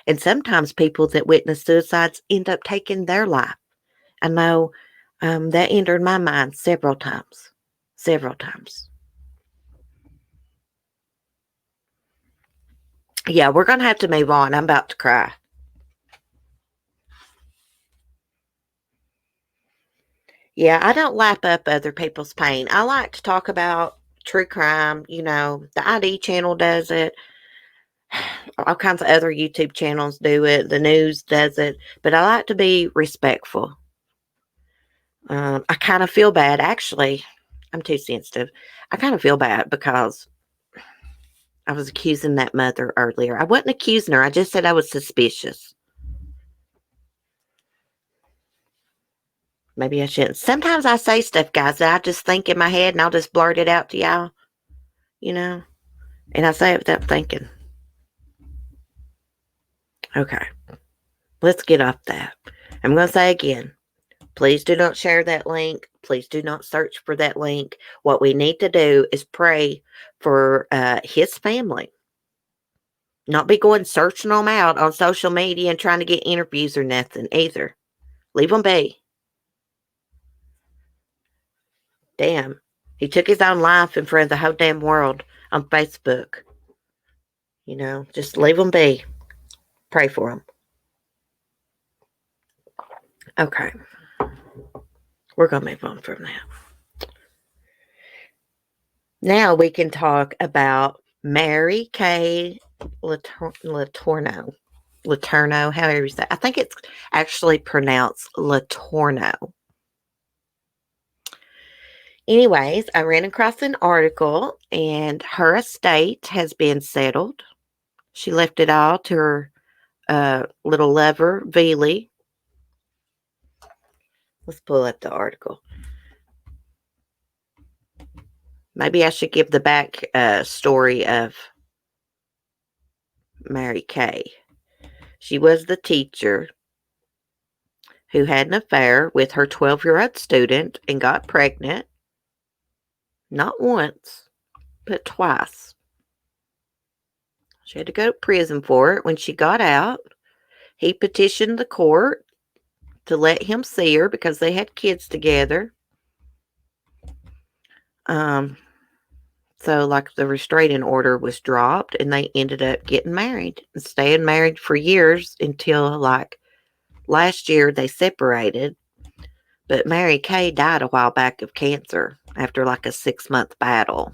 Speaker 1: And sometimes people that witness suicides end up taking their life. I know that entered my mind several times. Several times. Yeah, we're going to have to move on. I'm about to cry. Yeah, I don't lap up other people's pain. I like to talk about true crime. The ID channel does it. All kinds of other YouTube channels do it. The news does it. But I like to be respectful. I kind of feel bad. Actually, I'm too sensitive. I kind of feel bad because I was accusing that mother earlier. I wasn't accusing her. I just said I was suspicious. Maybe I shouldn't. Sometimes I say stuff, guys, that I just think in my head and I'll just blurt it out to y'all, and I say it without thinking. Okay, let's get off that. I'm going to say again, please do not share that link. Please do not search for that link. What we need to do is pray for his family. Not be going searching them out on social media and trying to get interviews or nothing either. Leave them be. Damn. He took his own life in front of the whole damn world on Facebook. Just leave them be. Pray for them. Okay. We're going to move on from that. Now we can talk about Mary Kay Letourneau, however you say it. I think it's actually pronounced Letourneau. Anyways, I ran across an article, and her estate has been settled. She left it all to her little lover, Veely. Let's pull up the article. Maybe I should give the back story of Mary Kay. She was the teacher who had an affair with her 12-year-old student and got pregnant. Not once, but twice. She had to go to prison for it. When she got out, he petitioned the court to let him see her because they had kids together. So, like, the restraining order was dropped, and they ended up getting married and staying married for years until, like, last year they separated. But Mary Kay died a while back of cancer after, like, a 6-month battle.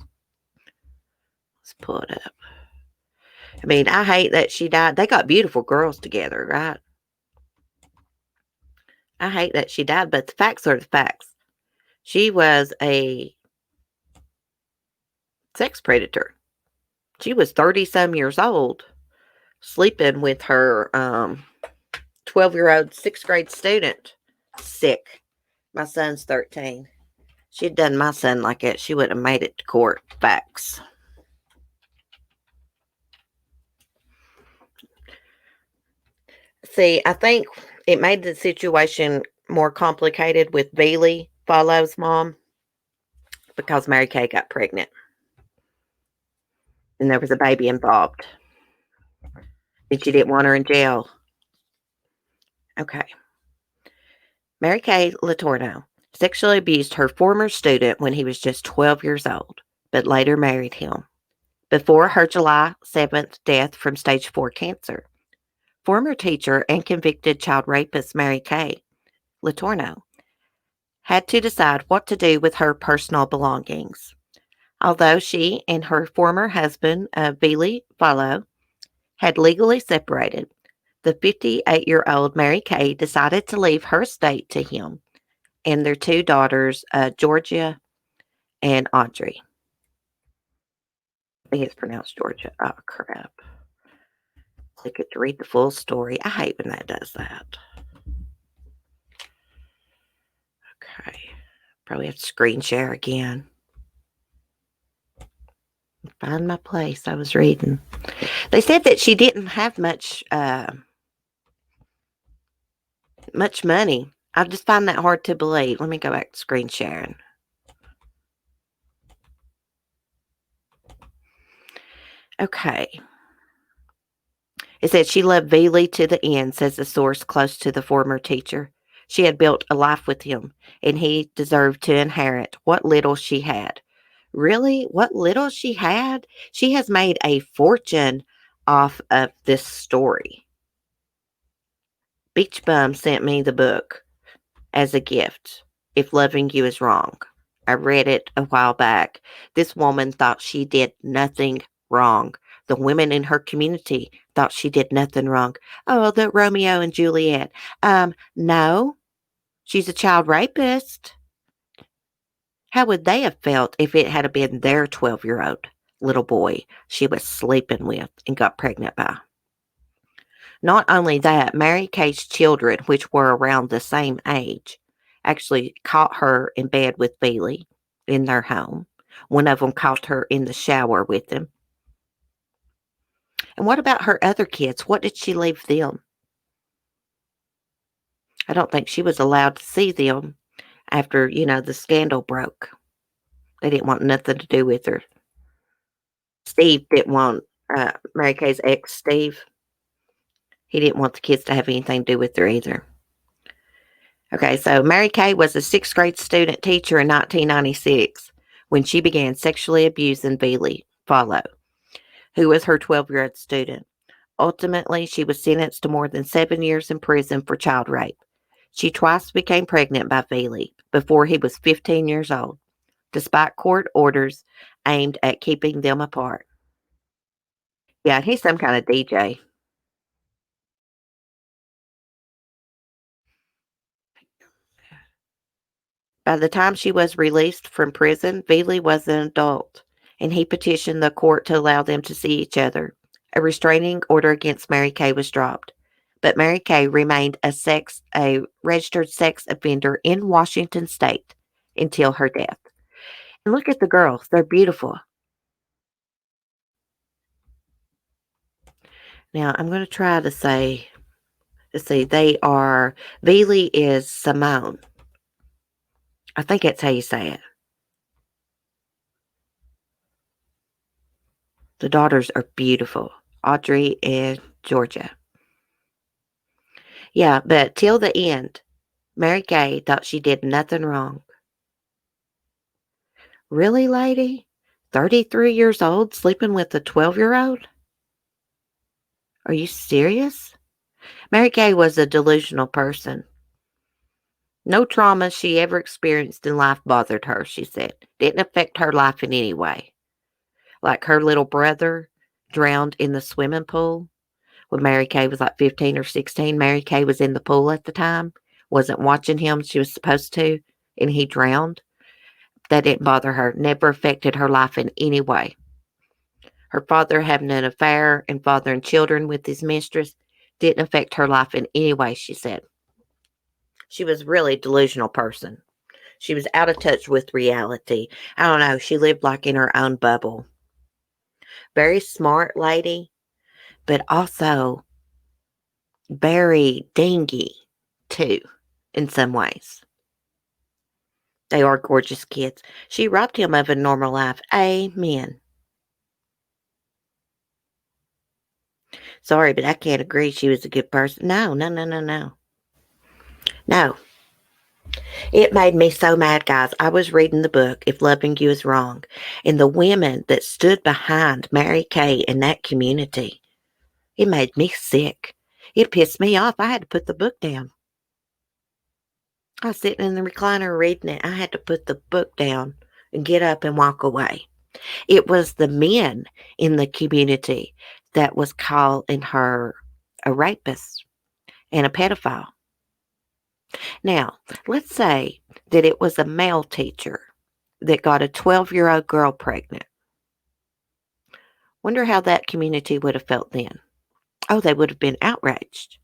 Speaker 1: Let's pull it up. I mean, I hate that she died. They got beautiful girls together, right? I hate that she died, but the facts are the facts. She was a sex predator. She was 30-some years old, sleeping with her 12-year-old 6th grade student. Sick. My son's 13. She'd done my son like that, she wouldn't have made it to court. Facts. See, I think it made the situation more complicated with Veely, Follow's mom, because Mary Kay got pregnant. And there was a baby involved. And she didn't want her in jail. Okay. Mary Kay Letourneau sexually abused her former student when he was just 12 years old, but later married him. Before her July 7th death from stage 4 cancer, former teacher and convicted child rapist Mary Kay Letourneau had to decide what to do with her personal belongings. Although she and her former husband, Veely Follow, had legally separated, the 58-year-old Mary Kay decided to leave her estate to him and their 2 daughters, Georgia and Audrey. I think it's pronounced Georgia. Oh, crap. Click it to read the full story. I hate when that does that. Okay. Probably have to screen share again. Find my place. I was reading. They said that she didn't have much money. I just find that hard to believe. Let me go back to screen sharing. Okay. It said she loved Veely to the end, says a source close to the former teacher. She had built a life with him, and he deserved to inherit what little she had. Really? What little she had? She has made a fortune off of this story. Beach Bum sent me the book as a gift, If Loving You Is Wrong. I read it a while back. This woman thought she did nothing wrong. The women in her community thought she did nothing wrong. Oh, the Romeo and Juliet. No, she's a child rapist. How would they have felt if it had been their 12-year-old little boy she was sleeping with and got pregnant by? Not only that, Mary Kay's children, which were around the same age, actually caught her in bed with Veely in their home. One of them caught her in the shower with him. And what about her other kids? What did she leave them? I don't think she was allowed to see them after, the scandal broke. They didn't want nothing to do with her. Steve didn't want, Mary Kay's ex, Steve, he didn't want the kids to have anything to do with her either. Okay, so Mary Kay was a 6th grade student teacher in 1996 when she began sexually abusing Veely Follow, who was her 12-year-old student. Ultimately, she was sentenced to more than 7 years in prison for child rape. She twice became pregnant by Veely before he was 15 years old, despite court orders aimed at keeping them apart. Yeah, he's some kind of DJ. By the time she was released from prison, Veely was an adult, and he petitioned the court to allow them to see each other. A restraining order against Mary Kay was dropped, but Mary Kay remained a registered sex offender in Washington state until her death. And look at the girls, they're beautiful. Now, I'm going to try to say, let's see, Veely is Simone. I think that's how you say it. The daughters are beautiful, Audrey and Georgia. Yeah, but till the end, Mary Kay thought she did nothing wrong. Really, lady? 33 years old sleeping with a 12-year-old? Are you serious? Mary Kay was a delusional person. No trauma she ever experienced in life bothered her, she said. Didn't affect her life in any way. Like her little brother drowned in the swimming pool when Mary Kay was like 15 or 16. Mary Kay was in the pool at the time, wasn't watching him. She was supposed to, and he drowned. That didn't bother her, never affected her life in any way. Her father having an affair and fathering children with his mistress didn't affect her life in any way, she said. She was really a delusional person. She was out of touch with reality. I don't know. She lived like in her own bubble. Very smart lady, but also very dingy, too, in some ways. They are gorgeous kids. She robbed him of a normal life. Amen. Sorry, but I can't agree she was a good person. No, no, no, no, no. No. It made me so mad, guys. I was reading the book, If Loving You Is Wrong, and the women that stood behind Mary Kay in that community, it made me sick. It pissed me off. I had to put the book down. I was sitting in the recliner reading it. I had to put the book down and get up and walk away. It was the men in the community that was calling her a rapist and a pedophile. Now, let's say that it was a male teacher that got a 12-year-old girl pregnant. Wonder how that community would have felt then. Oh, they would have been outraged.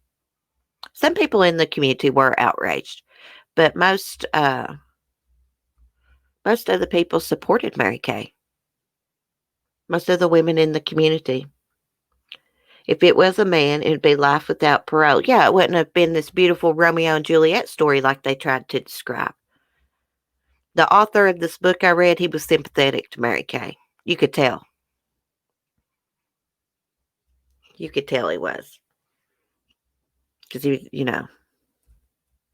Speaker 1: Some people in the community were outraged, but most of the people supported Mary Kay. Most of the women in the community. If it was a man, it'd be life without parole. Yeah, it wouldn't have been this beautiful Romeo and Juliet story like they tried to describe. The author of this book I read, he was sympathetic to Mary Kay. You could tell. You could tell he was. Because he,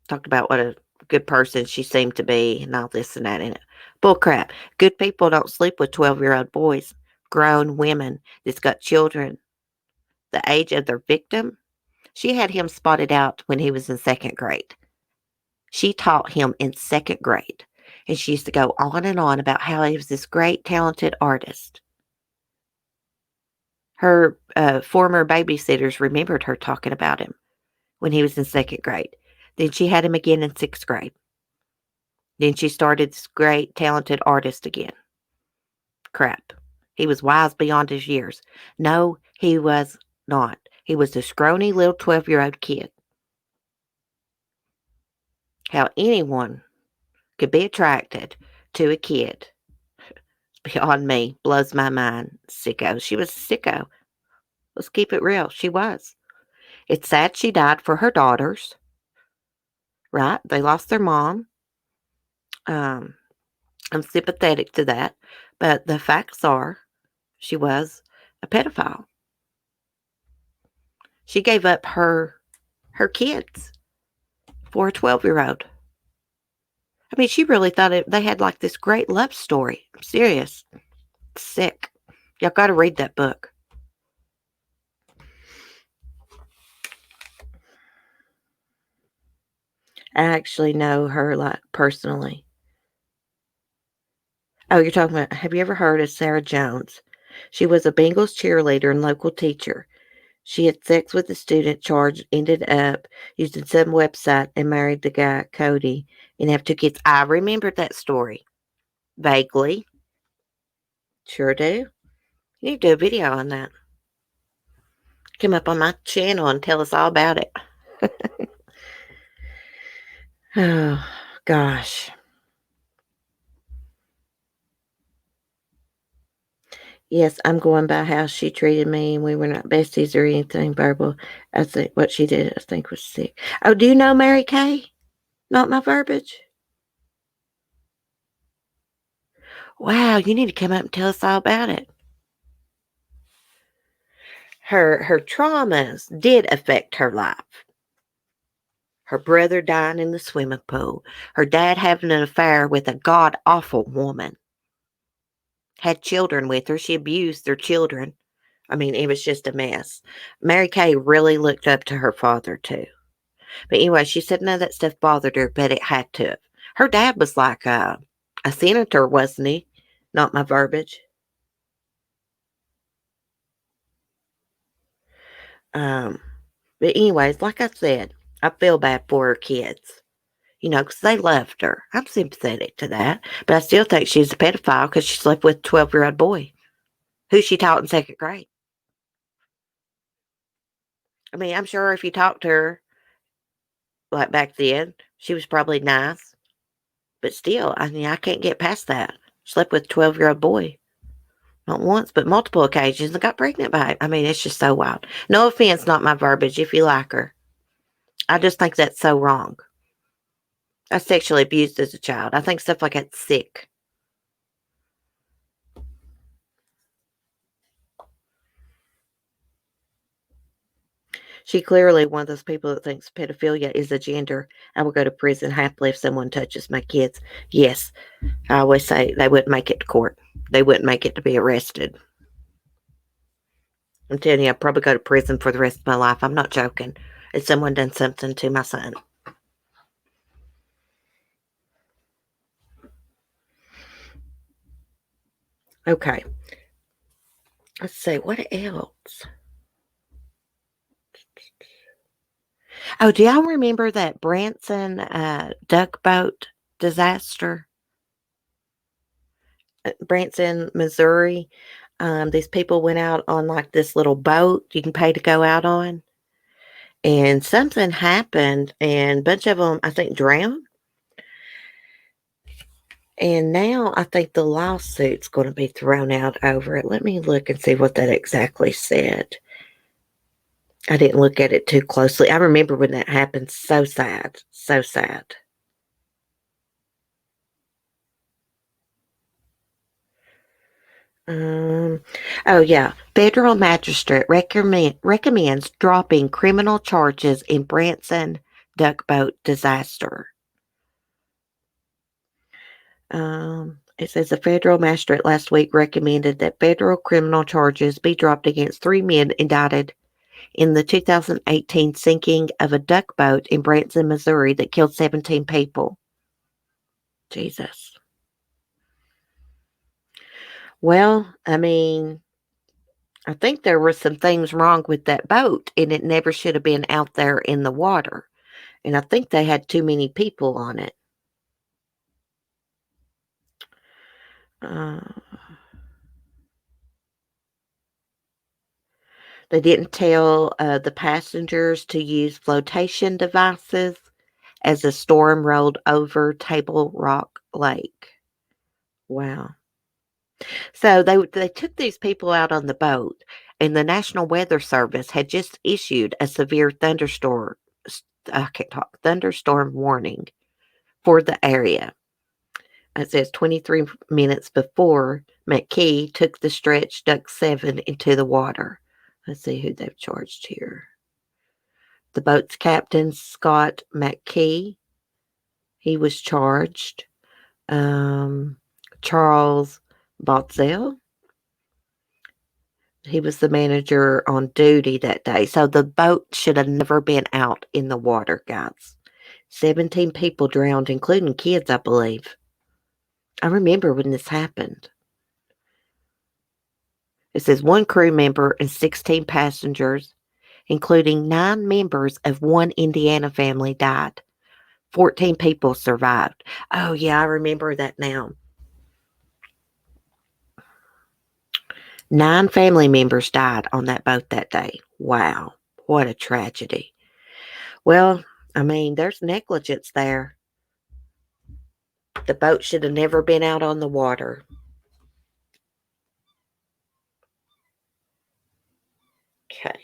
Speaker 1: talked about what a good person she seemed to be and all this and that in it. Bull crap. Good people don't sleep with 12-year-old boys. Grown women that's got children the age of their victim. She had him spotted out when he was in second grade. She taught him in second grade. And she used to go on and on about how he was this great, talented artist. Her former babysitters remembered her talking about him when he was in second grade. Then she had him again in sixth grade. Then she started this great, talented artist again. Crap. He was wise beyond his years. No, he was not. He was a scrawny little 12-year-old kid. How anyone could be attracted to a kid beyond me, blows my mind. Sicko. She was a sicko. Let's keep it real. She was. It's sad she died for her daughters. Right? They lost their mom. I'm sympathetic to that. But the facts are she was a pedophile. She gave up her kids for a 12-year-old. I mean, she really thought they had like this great love story. I'm serious. Sick. Y'all got to read that book. I actually know her like personally. Oh, you're talking about, have you ever heard of Sarah Jones? She was a Bengals cheerleader and local teacher. She had sex with the student charged, ended up using some website, and married the guy, Cody, and have 2 kids. I remember that story vaguely. Sure do. You need to do a video on that. Come up on my channel and tell us all about it. Oh, gosh. Yes, I'm going by how she treated me, and we were not besties or anything verbal. I think what she did, I think, was sick. Oh, do you know Mary Kay? Not my verbiage? Wow, you need to come up and tell us all about it. Her traumas did affect her life. Her brother dying in the swimming pool. Her dad having an affair with a god-awful woman. Had children with her. She abused their children. I mean, it was just a mess. Mary Kay really looked up to her father, too. But anyway, she said none of that stuff bothered her, but it had to. Her dad was like a senator, wasn't he? Not my verbiage. But anyways, like I said, I feel bad for her kids. You know, because they loved her. I'm sympathetic to that. But I still think she's a pedophile because she slept with a 12-year-old boy who she taught in 2nd grade. I mean, I'm sure if you talked to her, like back then, she was probably nice. But still, I mean, I can't get past that. Slept with a 12-year-old boy. Not once, but multiple occasions and got pregnant by him. I mean, it's just so wild. No offense, not my verbiage, if you like her. I just think that's so wrong. I was sexually abused as a child. I think stuff like that's sick. She clearly one of those people that thinks pedophilia is a gender. I will go to prison happily if someone touches my kids. Yes, I always say they wouldn't make it to court. They wouldn't make it to be arrested. I'm telling you, I'd probably go to prison for the rest of my life. I'm not joking. If someone done something to my son. Okay. Let's see, what else? Oh, do y'all remember that Branson duck boat disaster? Branson, Missouri. These people went out on like this little boat you can pay to go out on. And something happened, and a bunch of them, I think, drowned. And now I think the lawsuit's going to be thrown out over it. Let me look and see what that exactly said. I didn't look at it too closely. I remember when that happened. So sad. So sad. Oh yeah. Federal magistrate recommends dropping criminal charges in Branson duck boat disaster. It says the federal magistrate last week recommended that federal criminal charges be dropped against 3 men indicted in the 2018 sinking of a duck boat in Branson, Missouri that killed 17 people. Jesus. Well, I mean, I think there were some things wrong with that boat, and it never should have been out there in the water. And I think they had too many people on it. They didn't tell the passengers to use flotation devices as the storm rolled over Table Rock Lake. Wow. So they took these people out on the boat, and the National Weather Service had just issued a severe thunderstorm. I can't talk. Thunderstorm warning for the area. It says 23 minutes before McKee took the stretch Duck 7 into the water. Let's see who they've charged here. The boat's captain, Scott McKee, he was charged. Charles Botzel, he was the manager on duty that day. So the boat should have never been out in the water, guys. 17 people drowned, including kids, I believe. I remember when this happened. It says 1 crew member and 16 passengers, including 9 members of one Indiana family, died. 14 people survived. Oh, yeah, I remember that now. 9 family members died on that boat that day. Wow, what a tragedy. Well, I mean, there's negligence there. The boat should have never been out on the water. Okay.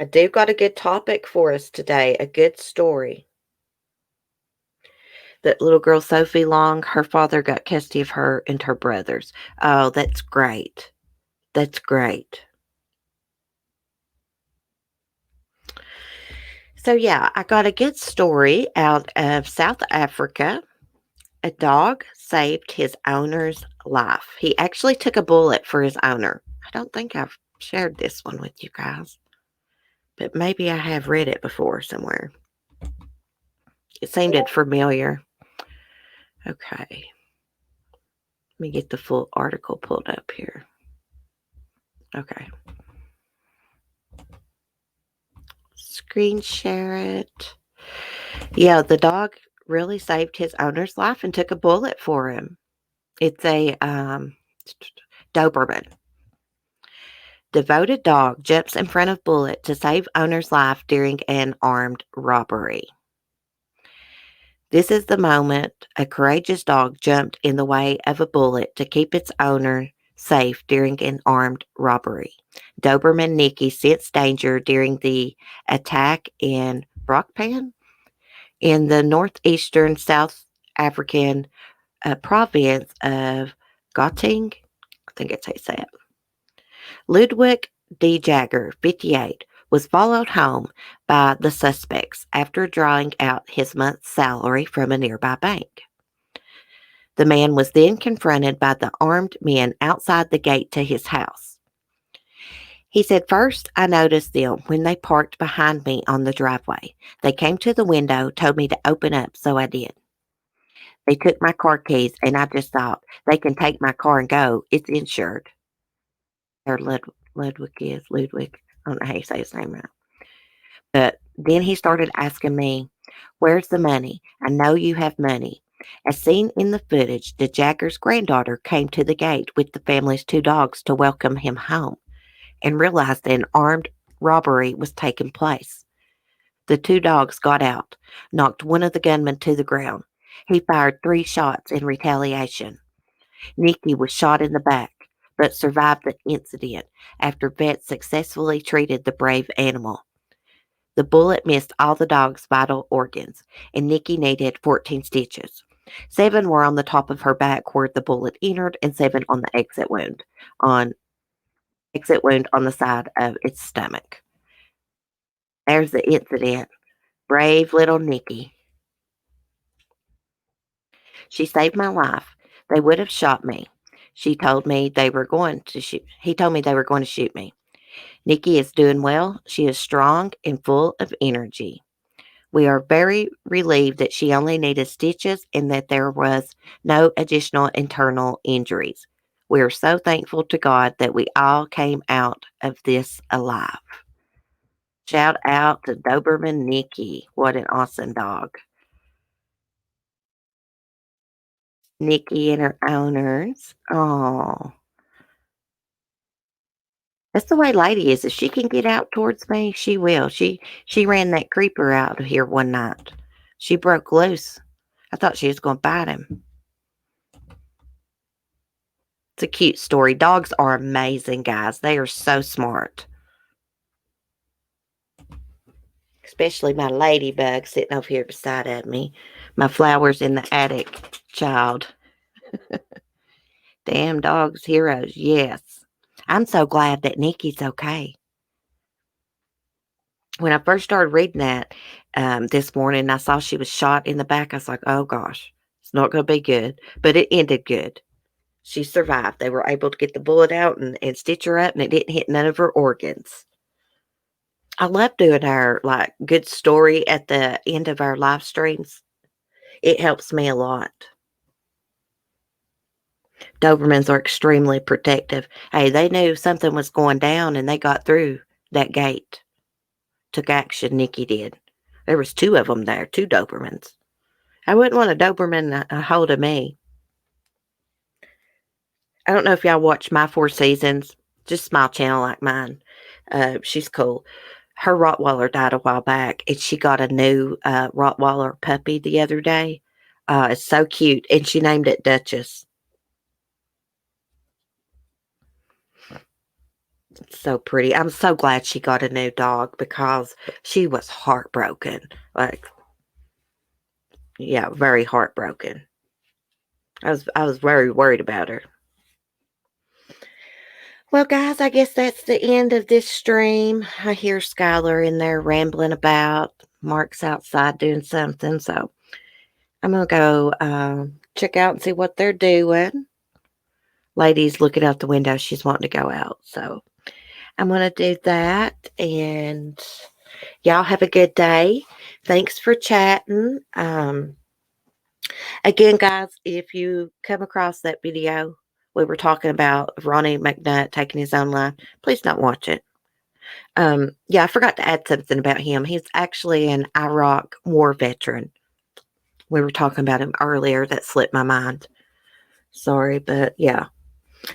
Speaker 1: I do got a good topic for us today, a good story. That little girl, Sophie Long, her father got custody of her and her brothers. Oh, that's great. That's great. So, yeah, I got a good story out of South Africa. A dog saved his owner's life. He actually took a bullet for his owner. I don't think I've shared this one with you guys, but maybe I have read it before somewhere. It seemed familiar. Okay. Let me get the full article pulled up here. Okay. Screen share it. Yeah, the dog really saved his owner's life and took a bullet for him. It's a Doberman. Devoted dog jumps in front of bullet to save owner's life during an armed robbery. This is the moment a courageous dog jumped in the way of a bullet to keep its owner safe during an armed robbery. Doberman Nicky sensed danger during the attack in Brockpan in the northeastern South African province of Gauteng. I think it's how you say it. Ludwig D. Jagger, 58, was followed home by the suspects after drawing out his month's salary from a nearby bank. The man was then confronted by the armed men outside the gate to his house. He said, "First, I noticed them when they parked behind me on the driveway. They came to the window, told me to open up, so I did. They took my car keys, and I just thought, they can take my car and go. It's insured." Or Ludwig. I don't know how you say his name right. But then he started asking me, "Where's the money? I know you have money." As seen in the footage, the Jagger's granddaughter came to the gate with the family's 2 dogs to welcome him home and realized that an armed robbery was taking place. The 2 dogs got out, knocked one of the gunmen to the ground. He fired 3 shots in retaliation. Nicky was shot in the back, but survived the incident after vets successfully treated the brave animal. The bullet missed all the dog's vital organs, and Nicky needed 14 stitches. 7 were on the top of her back where the bullet entered, and 7 on the exit wound on the side of its stomach. There's the incident. Brave little Nicky. She saved my life. They would have shot me. He told me they were going to shoot me. Nicky is doing well. She is strong and full of energy. We are very relieved that she only needed stitches and that there was no additional internal injuries. We are so thankful to God that we all came out of this alive. Shout out to Doberman Nicky. What an awesome dog. Nicky and her owners. Oh. That's the way Lady is. If she can get out towards me, she will. She ran that creeper out of here one night. She broke loose. I thought she was going to bite him. It's a cute story. Dogs are amazing, guys. They are so smart. Especially my ladybug sitting over here beside of me. My flowers in the attic child. Damn dogs, heroes. Yes. I'm so glad that Nicky's okay. When I first started reading that this morning, I saw she was shot in the back. I was like, oh gosh, it's not going to be good. But it ended good. She survived. They were able to get the bullet out and stitch her up, and it didn't hit none of her organs. I love doing our good story at the end of our live streams. It helps me a lot. Dobermans are extremely protective. Hey, they knew something was going down and they got through that gate. Took action, Nikki did. There was 2 of them there, 2 Dobermans. I wouldn't want a Doberman a hold of me. I don't know if y'all watch My 4 Seasons. Just Smile Channel like mine. She's cool. Her Rottweiler died a while back, and she got a new Rottweiler puppy the other day. It's so cute, and she named it Duchess. It's so pretty. I'm so glad she got a new dog because she was heartbroken. Like, yeah, very heartbroken. I was very worried about her. Well, guys, I guess that's the end of this stream. I hear Skylar in there rambling about. Mark's outside doing something, so I'm going to go check out and see what they're doing. Lady's looking out the window. She's wanting to go out, so I'm going to do that, and y'all have a good day. Thanks for chatting. Again, guys, if you come across that video, we were talking about Ronnie McNutt taking his own life, please don't watch it. Yeah, I forgot to add something about him. He's actually an Iraq war veteran. We were talking about him earlier. That slipped my mind. Sorry, but yeah.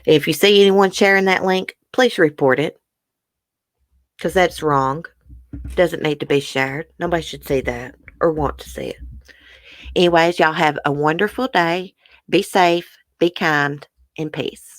Speaker 1: If you see anyone sharing that link, please report it. Because that's wrong. Doesn't need to be shared. Nobody should see that or want to see it. Anyways, y'all have a wonderful day. Be safe, be kind, and peace.